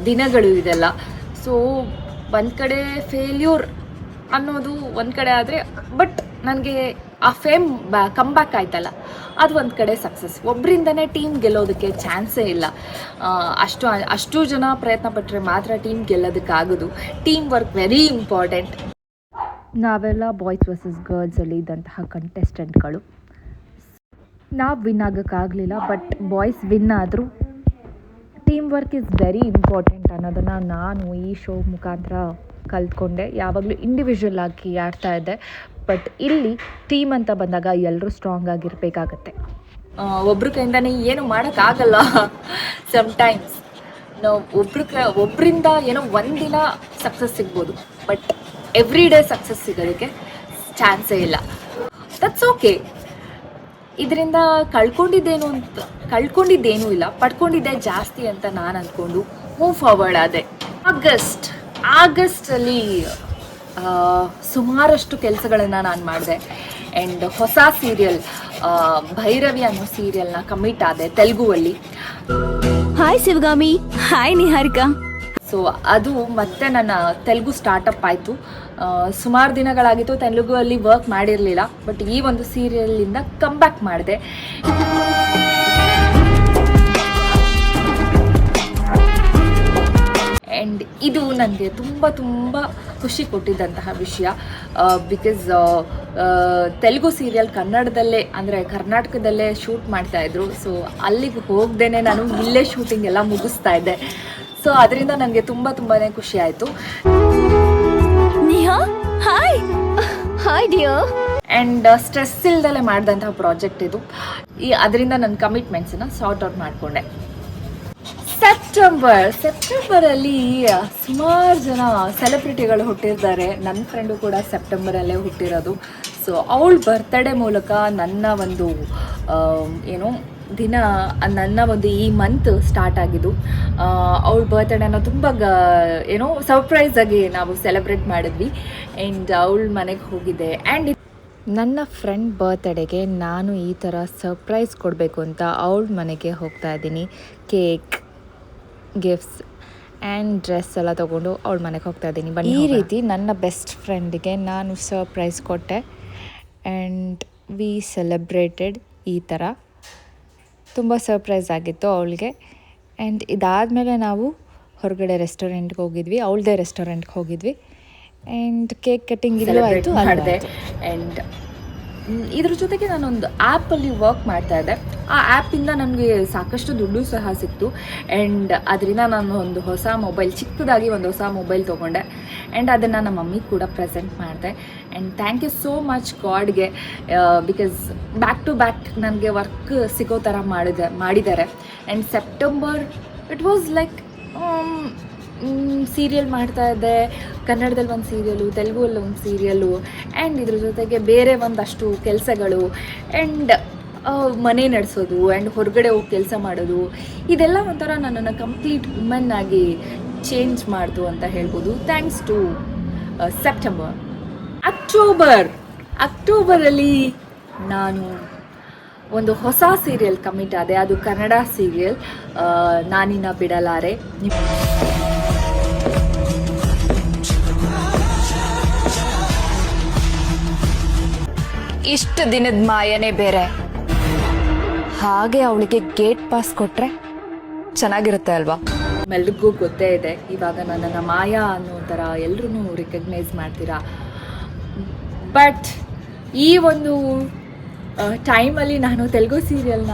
Speaker 1: ದಿನಗಳು ಇದೆಲ್ಲ. ಸೊ ಒಂದು ಕಡೆ ಫೇಲ್ಯೂರ್ ಅನ್ನೋದು ಒಂದು ಕಡೆ ಆದರೆ, ಬಟ್ ನನಗೆ ಆ ಫೇಮ್ ಕಮ್ಬ್ಯಾಕ್ ಆಯ್ತಲ್ಲ, ಅದು ಒಂದು ಕಡೆ ಸಕ್ಸಸ್. ಒಬ್ಬರಿಂದನೇ ಟೀಮ್ ಗೆಲ್ಲೋದಕ್ಕೆ ಚಾನ್ಸೇ ಇಲ್ಲ. ಅಷ್ಟು ಜನ ಪ್ರಯತ್ನ ಪಟ್ಟರೆ ಮಾತ್ರ ಟೀಮ್ ಗೆಲ್ಲೋದಕ್ಕಾಗೋದು. Team work very important.
Speaker 2: ನಾವೆಲ್ಲ ಬಾಯ್ಸ್ ವರ್ಸಸ್ ಗರ್ಲ್ಸಲ್ಲಿ ಇದ್ದಂತಹ ಕಂಟೆಸ್ಟೆಂಟ್ಗಳು. ನಾವು ವಿನ್ ಆಗೋಕ್ಕಾಗಲಿಲ್ಲ, ಬಟ್ ಬಾಯ್ಸ್ ವಿನ್ ಆದರೂ. Team work is very important ಅನ್ನೋದನ್ನು ನಾನು ಈ ಶೋ ಮುಖಾಂತರ ಕಲ್ತ್ಕೊಂಡೆ. ಯಾವಾಗಲೂ ಇಂಡಿವಿಜುವಲ್ ಆಗಿ ಆಡ್ತಾ ಇದ್ದೆ, ಬಟ್ ಇಲ್ಲಿ ಟೀಮ್ ಅಂತ ಬಂದಾಗ ಎಲ್ಲರೂ ಸ್ಟ್ರಾಂಗ್ ಆಗಿರಬೇಕಾಗತ್ತೆ.
Speaker 1: ಒಬ್ರ ಕೈಯಿಂದನೇ ಏನು ಮಾಡೋಕ್ಕಾಗಲ್ಲ. ಸಮ್ಟೈಮ್ಸ್ ನಾವು ಒಬ್ಬರಿಂದ ಏನೋ ಒಂದಿನ ಸಕ್ಸಸ್ ಸಿಗ್ಬೋದು, ಬಟ್ ಎವ್ರಿ ಡೇ ಸಕ್ಸಸ್ ಸಿಗೋದಕ್ಕೆ ಚಾನ್ಸೇ ಇಲ್ಲ. That's okay. ಇದರಿಂದ ಕಳ್ಕೊಂಡಿದ್ದೇನೂ ಇಲ್ಲ, ಪಡ್ಕೊಂಡಿದ್ದೆ ಜಾಸ್ತಿ ಅಂತ ನಾನು ಅಂದ್ಕೊಂಡು ಮೂವ್ ಫಾರ್ವರ್ಡ್ ಆದೆ. ಆಗಸ್ಟಲ್ಲಿ ಸುಮಾರಷ್ಟು ಕೆಲಸಗಳನ್ನು ನಾನು ಮಾಡಿದೆ. ಆ್ಯಂಡ್ ಹೊಸ ಸೀರಿಯಲ್ ಭೈರವಿ ಅನ್ನೋ ಸೀರಿಯಲ್ನ ಕಮಿಟ್ ಆದೆ ತೆಲುಗುವಲ್ಲಿ.
Speaker 3: Hi Shivagami, hi Niharika.
Speaker 1: So ಅದು ಮತ್ತೆ ನನ್ನ ತೆಲುಗು ಸ್ಟಾರ್ಟಪ್ ಆಯಿತು. ಸುಮಾರು ದಿನಗಳಾಗಿತ್ತು ತೆಲುಗುವಲ್ಲಿ ವರ್ಕ್ ಮಾಡಿರಲಿಲ್ಲ, ಬಟ್ ಈ ಒಂದು ಸೀರಿಯಲಿಂದ ಕಮ್ಬ್ಯಾಕ್ ಮಾಡಿದೆ. ಆ್ಯಂಡ್ ಇದು ನನಗೆ ತುಂಬ ತುಂಬ ಖುಷಿ ಕೊಟ್ಟಿದ್ದಂತಹ ವಿಷಯ. ಬಿಕಾಸ್ ತೆಲುಗು ಸೀರಿಯಲ್ ಕನ್ನಡದಲ್ಲೇ, ಅಂದರೆ ಕರ್ನಾಟಕದಲ್ಲೇ ಶೂಟ್ ಮಾಡ್ತಾಯಿದ್ರು. ಸೊ ಅಲ್ಲಿಗೆ ಹೋಗ್ದೇ ನಾನು ಇಲ್ಲೇ ಶೂಟಿಂಗ್ ಎಲ್ಲ ಮುಗಿಸ್ತಾ ಇದ್ದೆ. ಸೊ ಅದರಿಂದ ನನಗೆ ತುಂಬಾ ಖುಷಿ ಆಯಿತು.
Speaker 3: Hi dear.
Speaker 1: ಆ್ಯಂಡ್ ಸ್ಟ್ರೆಸ್ ಇಲ್ದಲೇ ಮಾಡಿದಂತಹ ಪ್ರಾಜೆಕ್ಟ್ ಇದು. ಅದರಿಂದ ನನ್ನ ಕಮಿಟ್ಮೆಂಟ್ಸನ್ನು ಸಾರ್ಟ್ ಔಟ್ ಮಾಡಿಕೊಂಡೆ. ಸೆಪ್ಟೆಂಬರಲ್ಲಿ ಸುಮಾರು ಜನ ಸೆಲೆಬ್ರಿಟಿಗಳು ಹುಟ್ಟಿರ್ತಾರೆ. ನನ್ನ ಫ್ರೆಂಡು ಕೂಡ ಸೆಪ್ಟೆಂಬರಲ್ಲೇ ಹುಟ್ಟಿರೋದು. ಸೊ ಅವಳ ಬರ್ತಡೇ ಮೂಲಕ ನನ್ನ ಒಂದು ನನ್ನ ಒಂದು ಈ ಮಂತ್ ಸ್ಟಾರ್ಟ್ ಆಗಿದ್ದು. ಅವಳ ಬರ್ತ್ಡೇನ ತುಂಬ ಸರ್ಪ್ರೈಸ್ ಆಗಿ ನಾವು ಸೆಲೆಬ್ರೇಟ್ ಮಾಡಿದ್ವಿ. ಆ್ಯಂಡ್ ಅವಳ ಮನೆಗೆ ಹೋಗಿದ್ದೆ. ಆ್ಯಂಡ್
Speaker 2: ನನ್ನ ಫ್ರೆಂಡ್ ಬರ್ತ್ಡೇಗೆ ನಾನು ಈ ಥರ ಸರ್ಪ್ರೈಸ್ ಕೊಡಬೇಕು ಅಂತ ಅವಳ ಮನೆಗೆ ಹೋಗ್ತಾ ಇದ್ದೀನಿ. ಕೇಕ್, ಗಿಫ್ಟ್ಸ್ ಆ್ಯಂಡ್ ಡ್ರೆಸ್ ಎಲ್ಲ ತೊಗೊಂಡು ಅವಳ ಮನೆಗೆ ಹೋಗ್ತಾ ಇದ್ದೀನಿ. ಈ ರೀತಿ ನನ್ನ ಬೆಸ್ಟ್ ಫ್ರೆಂಡಿಗೆ ನಾನು ಸರ್ಪ್ರೈಸ್ ಕೊಟ್ಟೆ. And we celebrated. ಈ ಥರ ತುಂಬ ಸರ್ಪ್ರೈಸ್ ಆಗಿತ್ತು ಅವಳಿಗೆ. ಆ್ಯಂಡ್ ಇದಾದಮೇಲೆ ನಾವು ಹೊರಗಡೆ ರೆಸ್ಟೋರೆಂಟ್ಗೆ ಹೋಗಿದ್ವಿ, ಅವಳದೇ ರೆಸ್ಟೋರೆಂಟ್ಗೆ ಹೋಗಿದ್ವಿ. ಆ್ಯಂಡ್ ಕೇಕ್ ಕಟ್ಟಿಂಗ್ ಇಲ್ಲೂ ಆಯಿತು,
Speaker 1: ಮಾಡಿದೆ. ಆ್ಯಂಡ್ ಇದ್ರ ಜೊತೆಗೆ ನಾನೊಂದು ಆ್ಯಪಲ್ಲಿ ವರ್ಕ್ ಮಾಡ್ತಾ ಇದ್ದೆ. ಆ ಆ್ಯಪಿಂದ ನನಗೆ ಸಾಕಷ್ಟು ದುಡ್ಡು ಸಹ ಸಿಕ್ತು. ಆ್ಯಂಡ್ ಅದರಿಂದ ನಾನು ಒಂದು ಹೊಸ ಮೊಬೈಲ್, ಚಿಕ್ಕದಾಗಿ ಒಂದು ಹೊಸ ಮೊಬೈಲ್ ತೊಗೊಂಡೆ. ಆ್ಯಂಡ್ ಅದನ್ನು ನಮ್ಮ ಮಮ್ಮಿಗೆ ಕೂಡ ಪ್ರೆಸೆಂಟ್ ಮಾಡಿದೆ. And thank you so much ಗಾಡ್ಗೆ, ಬಿಕಾಸ್ ಬ್ಯಾಕ್ ಟು ಬ್ಯಾಕ್ ನನಗೆ ವರ್ಕ್ ಸಿಗೋ ಥರ ಮಾಡಿದ್ದಾರೆ. And September it was like serial ಮಾಡ್ತಾ ಇದ್ದೆ, ಕನ್ನಡದಲ್ಲಿ ಒಂದು ಸೀರಿಯಲು, ತೆಲುಗಲ್ಲಿ ಒಂದು ಸೀರಿಯಲು, ಆ್ಯಂಡ್ ಇದ್ರ ಜೊತೆಗೆ ಬೇರೆ ಒಂದಷ್ಟು ಕೆಲಸಗಳು, ಆ್ಯಂಡ್ ಮನೆ ನಡೆಸೋದು, ಆ್ಯಂಡ್ ಹೊರಗಡೆ ಹೋಗಿ ಕೆಲಸ ಮಾಡೋದು, ಇದೆಲ್ಲ ಒಂಥರ ನನ್ನನ್ನು ಕಂಪ್ಲೀಟ್ ವುಮನ್ ಆಗಿ ಚೇಂಜ್ ಮಾಡ್ತು ಅಂತ ಹೇಳ್ಬೋದು. Thanks to September. ಅಕ್ಟೋಬರಲ್ಲಿ ನಾನು ಒಂದು ಹೊಸ ಸೀರಿಯಲ್ ಕಮಿಟ್ ಆದೆ. ಅದು ಕನ್ನಡ ಸೀರಿಯಲ್ ನಾನಿನ್ನ ಬಿಡಲಾರೆ. ಇಷ್ಟು ದಿನದ ಮಾಯನೇ ಬೇರೆ. ಹಾಗೆ ಅವಳಿಗೆ ಗೇಟ್ ಪಾಸ್ ಕೊಟ್ರೆ ಚೆನ್ನಾಗಿರುತ್ತೆ ಅಲ್ವಾ? ಎಲ್ರಿಗೂ ಗೊತ್ತೇ ಇದೆ, ಇವಾಗ ನನ್ನನ್ನು ಮಾಯಾ ಅನ್ನೋ ಥರ ಎಲ್ಲರೂ ರಿಕಗ್ನೈಸ್ ಮಾಡ್ತೀರಾ. ಬಟ್ ಈ ಒಂದು ಟೈಮಲ್ಲಿ ನಾನು ತೆಲುಗು ಸೀರಿಯಲ್ನ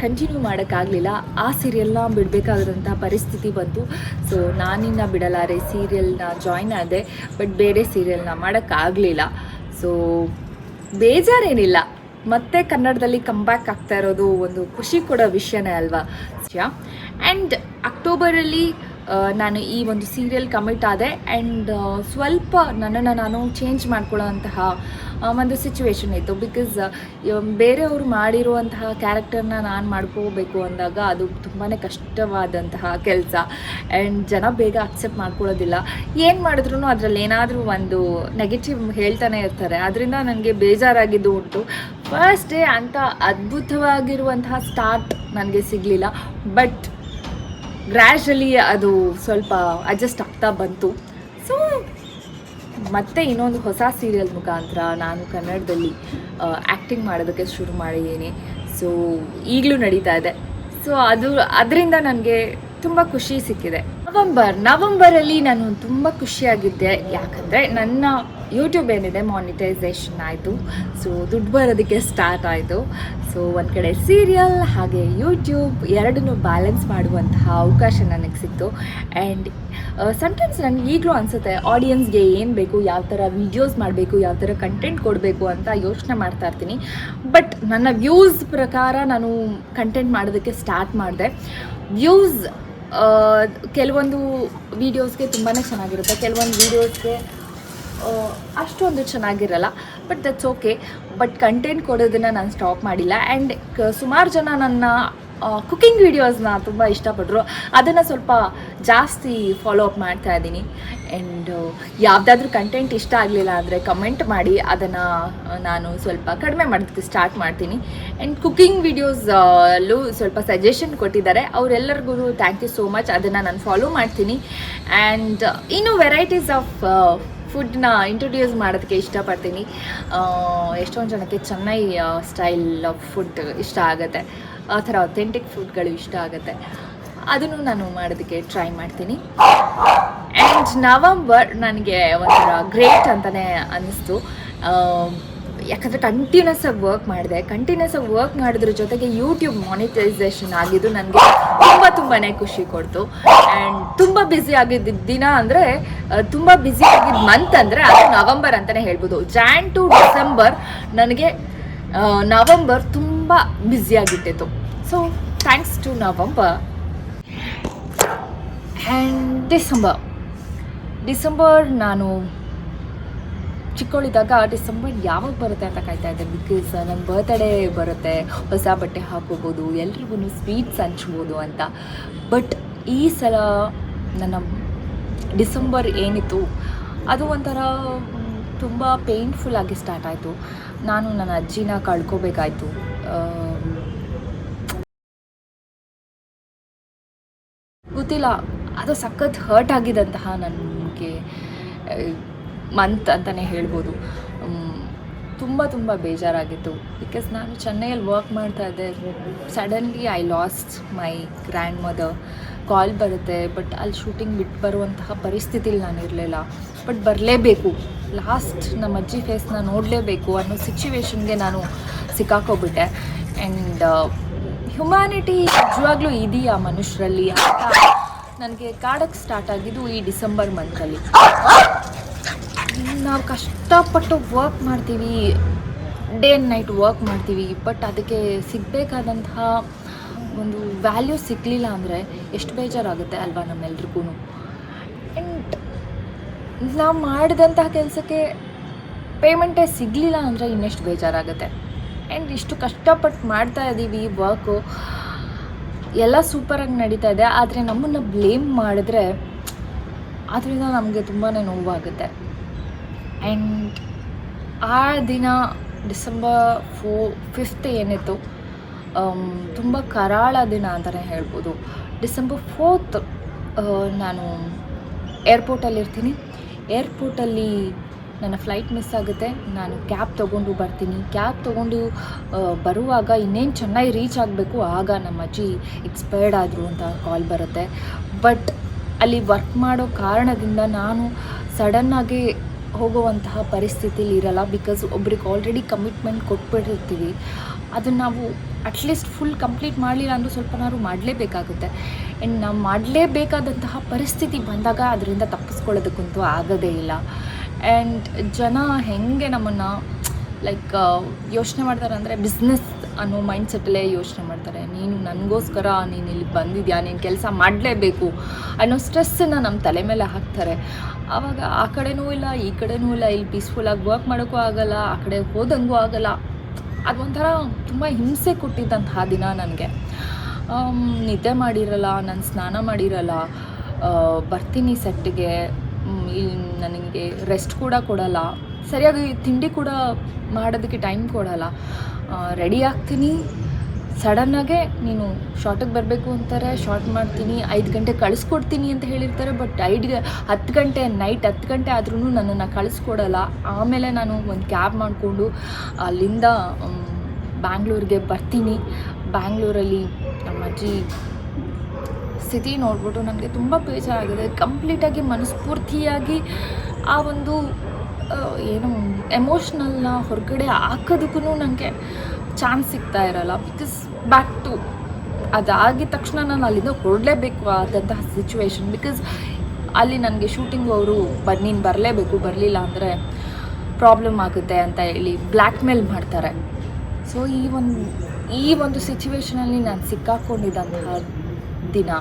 Speaker 1: ಕಂಟಿನ್ಯೂ ಮಾಡೋಕ್ಕಾಗಲಿಲ್ಲ. ಆ ಸೀರಿಯಲ್ನ ಬಿಡಬೇಕಾದಂಥ ಪರಿಸ್ಥಿತಿ ಬಂತು. ಸೊ ನಾನಿನ್ನ ಬಿಡಲಾರೆ ಸೀರಿಯಲ್ನ ಜಾಯ್ನ್ ಆದೆ, ಬಟ್ ಬೇರೆ ಸೀರಿಯಲ್ನ ಮಾಡೋಕ್ಕಾಗಲಿಲ್ಲ. ಸೊ ಬೇಜಾರೇನಿಲ್ಲ, ಮತ್ತೆ ಕನ್ನಡದಲ್ಲಿ ಕಂಬ್ಯಾಕ್ ಆಗ್ತಾ ಇರೋದು ಒಂದು ಖುಷಿ ಕೊಡೋ ವಿಷಯನೇ ಅಲ್ವಾ. ಆ್ಯಂಡ್ ಅಕ್ಟೋಬರಲ್ಲಿ ನಾನು ಈ ಒಂದು ಸೀರಿಯಲ್ ಕಮಿಟ್ ಆದೆ. ಆ್ಯಂಡ್ ಸ್ವಲ್ಪ ನನ್ನನ್ನು ನಾನು ಚೇಂಜ್ ಮಾಡ್ಕೊಳ್ಳೋ ಅಂತಹ ಒಂದು ಸಿಚುವೇಶನ್ ಇತ್ತು. ಬಿಕಾಸ್ ಬೇರೆಯವರು ಮಾಡಿರುವಂತಹ ಕ್ಯಾರೆಕ್ಟರ್ನ ನಾನು ಮಾಡ್ಕೋಬೇಕು ಅಂದಾಗ ಅದು ತುಂಬಾ ಕಷ್ಟವಾದಂತಹ ಕೆಲಸ. ಆ್ಯಂಡ್ ಜನ ಬೇಗ ಅಕ್ಸೆಪ್ಟ್ ಮಾಡ್ಕೊಳ್ಳೋದಿಲ್ಲ. ಏನು ಮಾಡಿದ್ರು ಅದರಲ್ಲಿ ಏನಾದರೂ ಒಂದು ನೆಗೆಟಿವ್ ಹೇಳ್ತಾನೆ ಇರ್ತಾರೆ. ಅದರಿಂದ ನನಗೆ ಬೇಜಾರಾಗಿದ್ದು ಉಂಟು. ಫಸ್ಟ್ ಡೇ ಅಂಥ ಅದ್ಭುತವಾಗಿರುವಂತಹ ಸ್ಟಾರ್ಟ್ ನನಗೆ ಸಿಗಲಿಲ್ಲ, ಬಟ್ ಗ್ರ್ಯಾಜುವಲಿ ಅದು ಸ್ವಲ್ಪ ಅಡ್ಜಸ್ಟ್ ಆಗ್ತಾ ಬಂತು. ಸೊ ಮತ್ತೆ ಇನ್ನೊಂದು ಹೊಸ ಸೀರಿಯಲ್ ಮುಖಾಂತರ ನಾನು ಕನ್ನಡದಲ್ಲಿ ಆ್ಯಕ್ಟಿಂಗ್ ಮಾಡೋದಕ್ಕೆ ಶುರು ಮಾಡಿದ್ದೀನಿ. ಸೊ ಈಗಲೂ ನಡೀತಾ ಇದೆ. ಸೊ ಅದರಿಂದ ನನಗೆ ತುಂಬ ಖುಷಿ ಸಿಕ್ಕಿದೆ. ನವಂಬರಲ್ಲಿ ನಾನು ತುಂಬ ಖುಷಿಯಾಗಿದ್ದೆ, ಯಾಕಂದರೆ ನನ್ನ ಯೂಟ್ಯೂಬ್ ಏನಿದೆ ಮಾನಿಟೈಸೇಷನ್ ಆಯಿತು. ಸೊ ದುಡ್ಡು ಬರೋದಕ್ಕೆ ಸ್ಟಾರ್ಟ್ ಆಯಿತು. ಸೊ ಒಂದು ಕಡೆ ಸೀರಿಯಲ್ ಹಾಗೆ ಯೂಟ್ಯೂಬ್ ಎರಡನ್ನೂ ಬ್ಯಾಲೆನ್ಸ್ ಮಾಡುವಂತಹ ಅವಕಾಶ ನನಗೆ ಸಿಕ್ತು. ಆ್ಯಂಡ್ ಸಮ್ಟೈಮ್ಸ್ ನನಗೆ ಈಗಲೂ ಅನಿಸುತ್ತೆ ಆಡಿಯನ್ಸ್ಗೆ ಏನು ಬೇಕು, ಯಾವ ಥರ ವೀಡಿಯೋಸ್ ಮಾಡಬೇಕು, ಯಾವ ಥರ ಕಂಟೆಂಟ್ ಕೊಡಬೇಕು ಅಂತ ಯೋಚನೆ ಮಾಡ್ತಾ ಇರ್ತೀನಿ. ಬಟ್ ನನ್ನ ವ್ಯೂಸ್ ಪ್ರಕಾರ ನಾನು ಕಂಟೆಂಟ್ ಮಾಡೋದಕ್ಕೆ ಸ್ಟಾರ್ಟ್ ಮಾಡಿದೆ. ವ್ಯೂಸ್ ಕೆಲವೊಂದು ವೀಡಿಯೋಸ್ಗೆ ತುಂಬಾ ಚೆನ್ನಾಗಿರುತ್ತೆ, ಕೆಲವೊಂದು ವೀಡಿಯೋಸ್ಗೆ ಅಷ್ಟೊಂದು ಚೆನ್ನಾಗಿರಲ್ಲ. But that's okay. But content ಕೊಡೋದನ್ನು ನಾನು ಸ್ಟಾಪ್ ಮಾಡಿಲ್ಲ. ಆ್ಯಂಡ್ ಸುಮಾರು ಜನ ನನ್ನ ಕುಕ್ಕಿಂಗ್ ವೀಡಿಯೋಸ್ನ ತುಂಬ ಇಷ್ಟಪಟ್ಟರು. ಅದನ್ನು ಸ್ವಲ್ಪ ಜಾಸ್ತಿ ಫಾಲೋ ಅಪ್ ಮಾಡ್ತಾ ಇದ್ದೀನಿ. ಆ್ಯಂಡ್ ಯಾವುದಾದ್ರೂ ಕಂಟೆಂಟ್ ಇಷ್ಟ ಆಗಲಿಲ್ಲ ಅಂದರೆ ಕಮೆಂಟ್ ಮಾಡಿ, ಅದನ್ನು ನಾನು ಸ್ವಲ್ಪ ಕಡಿಮೆ ಮಾಡೋದಕ್ಕೆ ಸ್ಟಾರ್ಟ್ ಮಾಡ್ತೀನಿ. ಆ್ಯಂಡ್ ಕುಕ್ಕಿಂಗ್ ವೀಡಿಯೋಸಲ್ಲೂ ಸ್ವಲ್ಪ ಸಜೆಷನ್ ಕೊಟ್ಟಿದ್ದಾರೆ, ಅವರೆಲ್ಲರಿಗೂ ಥ್ಯಾಂಕ್ ಯು ಸೋ ಮಚ್. ಅದನ್ನು ನಾನು ಫಾಲೋ ಮಾಡ್ತೀನಿ. ಆ್ಯಂಡ್ ಇನ್ನು ವೆರೈಟೀಸ್ ಆಫ್ ಫುಡ್ನ ಇಂಟ್ರೊಡ್ಯೂಸ್ ಮಾಡೋದಕ್ಕೆ ಇಷ್ಟಪಡ್ತೀನಿ. ಎಷ್ಟೊಂದು ಜನಕ್ಕೆ ಚೆನ್ನೈ ಸ್ಟೈಲ್ ಆಫ್ ಫುಡ್ ಇಷ್ಟ ಆಗುತ್ತೆ, ಆ ಥರ ಅಥೆಂಟಿಕ್ ಫುಡ್ಗಳು ಇಷ್ಟ ಆಗುತ್ತೆ. ಅದನ್ನು ನಾನು ಮಾಡೋದಕ್ಕೆ ಟ್ರೈ ಮಾಡ್ತೀನಿ. ಆ್ಯಂಡ್ ನವಂಬರ್ ನನಗೆ ಒಂಥರ ಗ್ರೇಟ್ ಅಂತಲೇ ಅನ್ನಿಸ್ತು. ಯಾಕಂದರೆ ಕಂಟಿನ್ಯೂಸ್ ಆಗಿ ವರ್ಕ್ ಮಾಡಿದೆ. ಕಂಟಿನ್ಯೂಸ್ ಆಗಿ ವರ್ಕ್ ಮಾಡೋದ್ರ ಜೊತೆಗೆ ಯೂಟ್ಯೂಬ್ ಮಾನಿಟೈಸೇಷನ್ ಆಗಿದ್ದು ನನಗೆ ತುಂಬಾ ಖುಷಿ ಕೊಡ್ತು. ಆ್ಯಂಡ್ ತುಂಬ ಬ್ಯುಸಿ ಆಗಿದ್ದ ದಿನ ಅಂದರೆ ತುಂಬ ಬ್ಯುಸಿ ಆಗಿದ್ದ ಮಂತ್ ಅಂದರೆ ಅದು ನವಂಬರ್ ಅಂತಲೇ ಹೇಳ್ಬೋದು. ಜಾನ್ ಟು ಡಿಸೆಂಬರ್ ನನಗೆ ನವಂಬರ್ ತುಂಬ ಬ್ಯುಸಿಯಾಗಿಟ್ಟಿತ್ತು. So thanks to November. And December ನಾನು ಚಿಕ್ಕವಳಿದ್ದಾಗ ಡಿಸೆಂಬರ್ ಯಾವಾಗ ಬರುತ್ತೆ ಅಂತ ಕಾಯ್ತಾ ಇದ್ದೆ. ಬಿಕಾಸ್ ನನ್ನ ಬರ್ತ್ಡೇ ಬರುತ್ತೆ, ಹೊಸ ಬಟ್ಟೆ ಹಾಕೋಬೋದು, ಎಲ್ರಿಗೂ ಸ್ವೀಟ್ಸ್ ಹಂಚ್ಬೋದು ಅಂತ. ಬಟ್ ಈ ಸಲ ನನ್ನ ಡಿಸೆಂಬರ್ ಏನಿತ್ತು ಅದು ಒಂಥರ ತುಂಬ ಪೇನ್ಫುಲ್ಲಾಗಿ ಸ್ಟಾರ್ಟ್ ಆಯಿತು. ನಾನು ನನ್ನ ಅಜ್ಜಿನ ಕಳ್ಕೊಬೇಕಾಯ್ತು. ಗೊತ್ತಿಲ್ಲ, ಅದು ಸಖತ್ ಹರ್ಟ್ ಆಗಿದ್ದಂತಹ ನನಗೆ ಮಂತ್ ಅಂತಲೇ ಹೇಳ್ಬೋದು. ತುಂಬ ಬೇಜಾರಾಗಿತ್ತು. ಬಿಕಾಸ್ ನಾನು ಚೆನ್ನೈಯಲ್ಲಿ ವರ್ಕ್ ಮಾಡ್ತಾ ಇದ್ದೆ. Suddenly I lost my grandmother. Call ಬರುತ್ತೆ. ಬಟ್ ಅಲ್ಲಿ ಶೂಟಿಂಗ್ ಬಿಟ್ಟು ಬರುವಂತಹ ಪರಿಸ್ಥಿತಿಲಿ ನಾನು ಇರಲಿಲ್ಲ. ಬಟ್ ಬರಲೇಬೇಕು, ಲಾಸ್ಟ್ ನಮ್ಮ ಅಜ್ಜಿ ಫೇಸ್ನ ನೋಡಲೇಬೇಕು ಅನ್ನೋ ಸಿಚುವೇಶನ್ಗೆ ನಾನು ಸಿಕ್ಕಾಕೋಗ್ಬಿಟ್ಟೆ. ಆ್ಯಂಡ್ ಹ್ಯುಮ್ಯಾನಿಟಿ ನಿಜವಾಗ್ಲೂ ಇದೆಯಾ ಮನುಷ್ಯರಲ್ಲಿ ಅಂತ ನನಗೆ ಕಾಡಕ್ಕೆ ಸ್ಟಾರ್ಟ್ ಆಗಿದ್ದು ಈ ಡಿಸೆಂಬರ್ ಮಂತಲ್ಲಿ. ನಾವು ಕಷ್ಟಪಟ್ಟು ವರ್ಕ್ ಮಾಡ್ತೀವಿ, ಡೇ ಆ್ಯಂಡ್ ನೈಟ್ ವರ್ಕ್ ಮಾಡ್ತೀವಿ, ಬಟ್ ಅದಕ್ಕೆ ಸಿಗಬೇಕಾದಂತಹ ಒಂದು ವ್ಯಾಲ್ಯೂ ಸಿಗಲಿಲ್ಲ ಅಂದರೆ ಎಷ್ಟು ಬೇಜಾರಾಗುತ್ತೆ ಅಲ್ವಾ ನಮ್ಮೆಲ್ರಿಗೂ. ಆ್ಯಂಡ್ ನಾವು ಮಾಡಿದಂತಹ ಕೆಲಸಕ್ಕೆ ಪೇಮೆಂಟೇ ಸಿಗಲಿಲ್ಲ ಅಂದರೆ ಇನ್ನೆಷ್ಟು ಬೇಜಾರಾಗುತ್ತೆ. ಆ್ಯಂಡ್ ಇಷ್ಟು ಕಷ್ಟಪಟ್ಟು ಮಾಡ್ತಾ ಇದ್ದೀವಿ ವರ್ಕು, ಎಲ್ಲ ಸೂಪರಾಗಿ ನಡೀತಾ ಇದೆ, ಆದರೆ ನಮ್ಮನ್ನು ಬ್ಲೇಮ್ ಮಾಡಿದ್ರೆ ಅದರಿಂದ ನಮಗೆ ತುಂಬಾ ನೋವಾಗುತ್ತೆ. ಆ್ಯಂಡ್ ಆ ದಿನ ಡಿಸೆಂಬರ್ 5th ಏನಿತ್ತು, ತುಂಬ ಕರಾಳ ದಿನ ಅಂತಲೇ ಹೇಳ್ಬೋದು. ಡಿಸೆಂಬರ್ 4th ನಾನು ಏರ್ಪೋರ್ಟಲ್ಲಿರ್ತೀನಿ. ಏರ್ಪೋರ್ಟಲ್ಲಿ ನನ್ನ ಫ್ಲೈಟ್ ಮಿಸ್ ಆಗುತ್ತೆ. ನಾನು ಕ್ಯಾಬ್ ತೊಗೊಂಡು ಬರ್ತೀನಿ. ಕ್ಯಾಬ್ ತೊಗೊಂಡು ಬರುವಾಗ ಇನ್ನೇನು ಚೆನ್ನೈ ರೀಚ್ ಆಗಬೇಕು, ಆಗ ನಮ್ಮ ಅಜ್ಜಿ ಎಕ್ಸ್ಪೈರ್ಡ್ ಆದರು ಅಂತ ಕಾಲ್ ಬರುತ್ತೆ. ಬಟ್ ಅಲ್ಲಿ ವರ್ಕ್ ಮಾಡೋ ಕಾರಣದಿಂದ ನಾನು ಸಡನ್ನಾಗಿ ಹೋಗುವಂತಹ ಪರಿಸ್ಥಿತಿಲಿ ಇರಲ್ಲ. ಬಿಕಾಸ್ ಒಬ್ರಿಗೆ ಆಲ್ರೆಡಿ ಕಮಿಟ್ಮೆಂಟ್ ಕೊಟ್ಬಿಟ್ಟಿರ್ತೀವಿ, ಅದನ್ನು ನಾವು ಅಟ್ಲೀಸ್ಟ್ ಫುಲ್ ಕಂಪ್ಲೀಟ್ ಮಾಡಲಿಲ್ಲ ಅಂದರೂ ಸ್ವಲ್ಪನಾದ್ರು ಮಾಡಲೇಬೇಕಾಗುತ್ತೆ. ಆ್ಯಂಡ್ ನಾವು ಮಾಡಲೇಬೇಕಾದಂತಹ ಪರಿಸ್ಥಿತಿ ಬಂದಾಗ ಅದರಿಂದ ತಪ್ಪಿಸ್ಕೊಳ್ಳೋದಕ್ಕಂತೂ ಆಗೋದೇ ಇಲ್ಲ. ಆ್ಯಂಡ್ ಜನ ಹೇಗೆ ನಮ್ಮನ್ನು ಲೈಕ್ ಯೋಚನೆ ಮಾಡ್ತಾರೆ ಅಂದರೆ ಬಿಸ್ನೆಸ್ ಅನ್ನೋ ಮೈಂಡ್ಸೆಟ್ಟಲ್ಲೇ ಯೋಚನೆ ಮಾಡ್ತಾರೆ. ನೀನು ನನಗೋಸ್ಕರ ನೀನು ಇಲ್ಲಿ ಬಂದಿದ್ಯಾ, ನೀನು ಕೆಲಸ ಮಾಡಲೇಬೇಕು ಅನ್ನೋ ಸ್ಟ್ರೆಸ್ಸನ್ನು ನಮ್ಮ ತಲೆ ಮೇಲೆ ಹಾಕ್ತಾರೆ. ಆವಾಗ ಆ ಕಡೆನೂ ಇಲ್ಲ ಈ ಕಡೆನೂ ಇಲ್ಲ, ಇಲ್ಲಿ ಪೀಸ್ಫುಲ್ಲಾಗಿ ವರ್ಕ್ ಮಾಡೋಕ್ಕೂ ಆಗೋಲ್ಲ, ಆ ಕಡೆ ಹೋದಂಗೂ ಆಗೋಲ್ಲ. ಅದೊಂಥರ ತುಂಬ ಹಿಂಸೆ ಕೊಟ್ಟಿದ್ದಂತಹ ದಿನ ನನಗೆ. ನಿದ್ದೆ ಮಾಡಿರಲ್ಲ, ನಾನು ಸ್ನಾನ ಮಾಡಿರಲ್ಲ, ಬರ್ತೀನಿ ಸೆಟ್ಟಿಗೆ, ಇಲ್ಲಿ ನನಗೆ ರೆಸ್ಟ್ ಕೂಡ ಕೊಡಲ್ಲ, ಸರಿಯಾಗಿ ತಿಂಡಿ ಕೂಡ ಮಾಡೋದಕ್ಕೆ ಟೈಮ್ ಕೊಡಲ್ಲ. ರೆಡಿ ಆಗ್ತೀನಿ, ಸಡನ್ನಾಗೆ ನೀನು ಶಾರ್ಟಿಗೆ ಬರಬೇಕು ಅಂತಾರೆ, ಶಾರ್ಟ್ ಮಾಡ್ತೀನಿ, 5 ಗಂಟೆ ಕಳಿಸ್ಕೊಡ್ತೀನಿ ಅಂತ ಹೇಳಿರ್ತಾರೆ. ಬಟ್ 10 ಗಂಟೆ ನೈಟ್ 10 ಗಂಟೆ ಆದ್ರೂ ನನ್ನನ್ನು ಕಳಿಸ್ಕೊಡಲ್ಲ. ಆಮೇಲೆ ನಾನು ಒಂದು ಕ್ಯಾಬ್ ಮಾಡಿಕೊಂಡು ಅಲ್ಲಿಂದ ಬ್ಯಾಂಗ್ಳೂರಿಗೆ ಬರ್ತೀನಿ. ಬ್ಯಾಂಗ್ಳೂರಲ್ಲಿ ನಮ್ಮ ಅಜ್ಜಿ ಸ್ಥಿತಿ ನೋಡ್ಬಿಟ್ಟು ನನಗೆ ತುಂಬ ಬೇಜಾರಾಗಿದೆ. ಕಂಪ್ಲೀಟಾಗಿ ಮನಸ್ಫೂರ್ತಿಯಾಗಿ ಆ ಒಂದು ಏನು ಎಮೋಷ್ನಲ್ನ ಹೊರಗಡೆ ಹಾಕೋದಕ್ಕೂ ನನಗೆ ಚಾನ್ಸ್ ಸಿಗ್ತಾ ಇರಲ್ಲ. ಬಿಕಾಸ್ ಬ್ಯಾಕ್ ಟು ಅದಾಗಿದ ತಕ್ಷಣ ನಾನು ಅಲ್ಲಿಂದ ಹೊರಡಲೇಬೇಕು ಆದಂತಹ ಸಿಚುವೇಶನ್. ಬಿಕಾಸ್ ಅಲ್ಲಿ ನನಗೆ ಶೂಟಿಂಗ್ ಅವರು ನೀನು ಬರಲೇಬೇಕು, ಬರಲಿಲ್ಲ ಅಂದರೆ ಪ್ರಾಬ್ಲಮ್ ಆಗುತ್ತೆ ಅಂತ ಹೇಳಿ ಬ್ಲ್ಯಾಕ್ ಮೇಲ್ ಮಾಡ್ತಾರೆ. ಸೊ ಈ ಒಂದು ಸಿಚುವೇಶನಲ್ಲಿ ನಾನು ಸಿಕ್ಕಾಕೊಂಡಿದ್ದಂತಹ ದಿನ.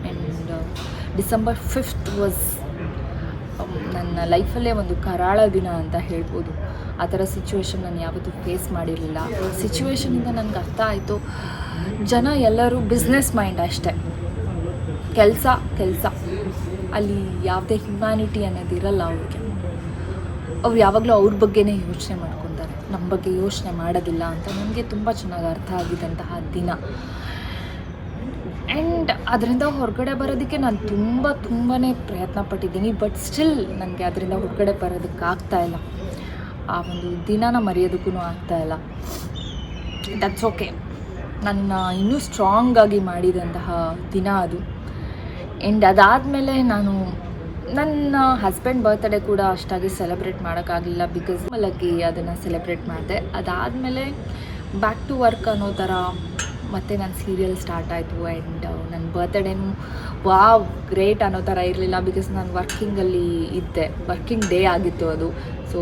Speaker 1: ಆ್ಯಂಡ್ ಡಿಸೆಂಬರ್ 5th ವಾಸ್ ನನ್ನ ಲೈಫಲ್ಲೇ ಒಂದು ಕರಾಳ ದಿನ ಅಂತ ಹೇಳ್ಬೋದು. ಆ ಥರ ಸಿಚುವೇಶನ್ ನಾನು ಯಾವತ್ತೂ ಫೇಸ್ ಮಾಡಿರಲಿಲ್ಲ. ಸಿಚುವೇಶನಿಂದ ನನಗೆ ಅರ್ಥ ಆಯಿತು, ಜನ ಎಲ್ಲರೂ ಬಿಸ್ನೆಸ್ ಮೈಂಡ್ ಅಷ್ಟೇ, ಕೆಲಸ ಅಲ್ಲಿ ಯಾವುದೇ ಹ್ಯುಮ್ಯಾನಿಟಿ ಅನ್ನೋದು ಇರಲ್ಲ ಅವ್ರಿಗೆ. ಅವ್ರು ಯಾವಾಗಲೂ ಅವ್ರ ಬಗ್ಗೆನೇ ಯೋಚನೆ ಮಾಡ್ಕೊತಾರೆ, ನಮ್ಮ ಬಗ್ಗೆ ಯೋಚನೆ ಮಾಡೋದಿಲ್ಲ ಅಂತ ನನಗೆ ತುಂಬ ಚೆನ್ನಾಗಿ ಅರ್ಥ ಆಗಿದ್ದಂತಹ ದಿನ. ಆ್ಯಂಡ್ ಅದರಿಂದ ಹೊರಗಡೆ ಬರೋದಕ್ಕೆ ನಾನು ತುಂಬಾ ಪ್ರಯತ್ನ ಪಟ್ಟಿದ್ದೀನಿ. ಬಟ್ ಸ್ಟಿಲ್ ನನಗೆ ಅದರಿಂದ ಹೊರಗಡೆ ಬರೋದಕ್ಕಾಗ್ತಾಯಿಲ್ಲ. ಆ ಒಂದು ದಿನನ ಮರೆಯೋದಕ್ಕೂ ಆಗ್ತಾಯಿಲ್ಲ. ದಟ್ಸ್ ಓಕೆ, ನನ್ನ ಇನ್ನೂ ಸ್ಟ್ರಾಂಗಾಗಿ ಮಾಡಿದಂತಹ ದಿನ ಅದು. ಆ್ಯಂಡ್ ಅದಾದಮೇಲೆ ನಾನು ನನ್ನ ಹಸ್ಬೆಂಡ್ ಬರ್ತ್ಡೇ ಕೂಡ ಅಷ್ಟಾಗಿ ಸೆಲೆಬ್ರೇಟ್ ಮಾಡೋಕ್ಕಾಗಲಿಲ್ಲ. ಬಿಕಾಸ್ ಮಲಗಿ ಅದನ್ನು ಸೆಲೆಬ್ರೇಟ್ ಮಾಡಿದೆ. ಅದಾದಮೇಲೆ ಬ್ಯಾಕ್ ಟು ವರ್ಕ್ ಅನ್ನೋ ಥರ ಮತ್ತು ನನ್ನ ಸೀರಿಯಲ್ ಸ್ಟಾರ್ಟ್ ಆಯಿತು. ಆ್ಯಂಡ್ ನನ್ನ ಬರ್ತ್ಡೇನೂ ವಾವ್ ಗ್ರೇಟ್ ಅನ್ನೋ ಥರ ಇರಲಿಲ್ಲ. ಬಿಕಾಸ್ ನಾನು ವರ್ಕಿಂಗಲ್ಲಿ ಇದ್ದೆ, ವರ್ಕಿಂಗ್ ಡೇ ಆಗಿತ್ತು ಅದು. ಸೊ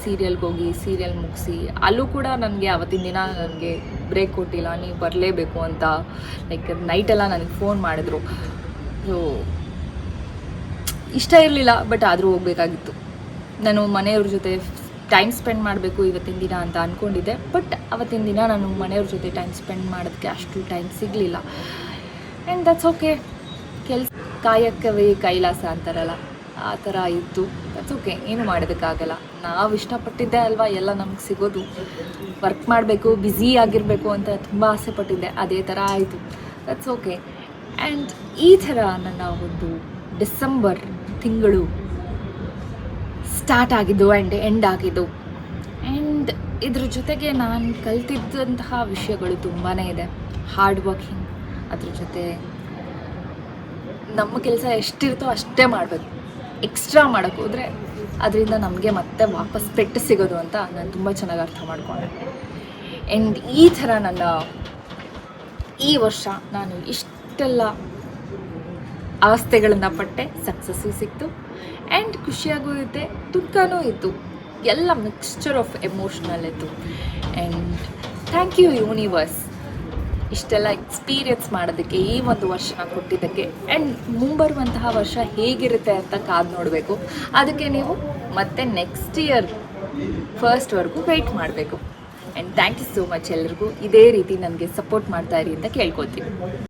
Speaker 1: ಸೀರಿಯಲ್ಗೆ ಹೋಗಿ ಸೀರಿಯಲ್ ಮುಗಿಸಿ ಅಲ್ಲೂ ಕೂಡ ನನಗೆ ಆವತ್ತಿನ ದಿನ ನನಗೆ ಬ್ರೇಕ್ ಕೊಟ್ಟಿಲ್ಲ, ನೀವು ಬರಲೇಬೇಕು ಅಂತ. ಲೈಕ್ ನೈಟೆಲ್ಲ ನನಗೆ ಫೋನ್ ಮಾಡಿದ್ರು. ಸೊ ಇಷ್ಟ ಇರಲಿಲ್ಲ, ಬಟ್ ಆದರೂ ಹೋಗಬೇಕಾಗಿತ್ತು. ನಾನು ಮನೆಯವ್ರ ಜೊತೆ ಟೈಮ್ ಸ್ಪೆಂಡ್ ಮಾಡಬೇಕು ಇವತ್ತಿನ ದಿನ ಅಂತ ಅಂದ್ಕೊಂಡಿದ್ದೆ. ಬಟ್ ಅವತ್ತಿನ ದಿನ ನಾನು ಮನೆಯವ್ರ ಜೊತೆ ಟೈಮ್ ಸ್ಪೆಂಡ್ ಮಾಡೋದಕ್ಕೆ ಅಷ್ಟು ಟೈಮ್ ಸಿಗಲಿಲ್ಲ. And that's okay. ಕಾಯಕವೇ ಕೈಲಾಸ ಅಂತಾರಲ್ಲ, ಆ ಥರ ಇತ್ತು. ದಟ್ಸ್ ಓಕೆ, ಏನು ಮಾಡೋದಕ್ಕಾಗಲ್ಲ. ನಾವು ಇಷ್ಟಪಟ್ಟಿದ್ದೆ ಅಲ್ವಾ ಎಲ್ಲ ನಮ್ಗೆ ಸಿಗೋದು. ವರ್ಕ್ ಮಾಡಬೇಕು, ಬ್ಯುಸಿ ಆಗಿರಬೇಕು ಅಂತ ತುಂಬ ಆಸೆ ಪಟ್ಟಿದ್ದೆ, ಅದೇ ಥರ ಆಯಿತು. That's okay. ಆ್ಯಂಡ್ ಈ ಥರ ನನ್ನ ಒಂದು ಡಿಸೆಂಬರ್ ತಿಂಗಳು ಸ್ಟಾರ್ಟ್ ಆಗಿದ್ದು ಆ್ಯಂಡ್ ಎಂಡ್ ಆಗಿದ್ದು. ಆ್ಯಂಡ್ ಇದ್ರ ಜೊತೆಗೆ ನಾನು ಕಲ್ತಿದ್ದಂತಹ ವಿಷಯಗಳು ತುಂಬಾ ಇದೆ. ಹಾರ್ಡ್ ವರ್ಕಿಂಗ್, ಅದ್ರ ಜೊತೆ ನಮ್ಮ ಕೆಲಸ ಎಷ್ಟಿರುತ್ತೋ ಅಷ್ಟೇ ಮಾಡಬೇಕು. ಎಕ್ಸ್ಟ್ರಾ ಮಾಡೋಕ್ಕೆ ಹೋದರೆ ಅದರಿಂದ ನಮಗೆ ಮತ್ತೆ ವಾಪಸ್ ಪೆಟ್ಟು ಸಿಗೋದು ಅಂತ ನಾನು ತುಂಬ ಚೆನ್ನಾಗಿ ಅರ್ಥ ಮಾಡಿಕೊಂಡೆ. ಆ್ಯಂಡ್ ಈ ಥರ ನನ್ನ ಈ ವರ್ಷ ನಾನು ಇಷ್ಟೆಲ್ಲ ಅವಸ್ಥೆಗಳನ್ನು ಪಟ್ಟೆ, ಸಕ್ಸಸ್ಸು ಸಿಕ್ತು ಆ್ಯಂಡ್ ಖುಷಿಯಾಗೂ ಇದ್ದೆ, ದುಃಖನೂ ಇತ್ತು, ಎಲ್ಲ ಮಿಕ್ಸ್ಚರ್ ಆಫ್ ಎಮೋಷ್ನಲ್ ಇತ್ತು. ಆ್ಯಂಡ್ ಥ್ಯಾಂಕ್ ಯು ಯೂನಿವರ್ಸ್ ಇಷ್ಟೆಲ್ಲ ಎಕ್ಸ್ಪೀರಿಯನ್ಸ್ ಮಾಡೋದಕ್ಕೆ, ಈ ಒಂದು ವರ್ಷನ ಕೊಟ್ಟಿದ್ದಕ್ಕೆ. ಆ್ಯಂಡ್ ಮುಂಬರುವಂತಹ ವರ್ಷ ಹೇಗಿರುತ್ತೆ ಅಂತ ಕಾದು ನೋಡಬೇಕು. ಅದಕ್ಕೆ ನೀವು ಮತ್ತೆ ನೆಕ್ಸ್ಟ್ ಇಯರ್ ಫಸ್ಟ್ವರೆಗೂ ವೆಯ್ಟ್ ಮಾಡಬೇಕು. And thank you so much ಎಲ್ರಿಗೂ. ಇದೇ ರೀತಿ ನನಗೆ ಸಪೋರ್ಟ್ ಮಾಡ್ತಾ ಇರಿ ಅಂತ ಕೇಳ್ಕೊತೀನಿ.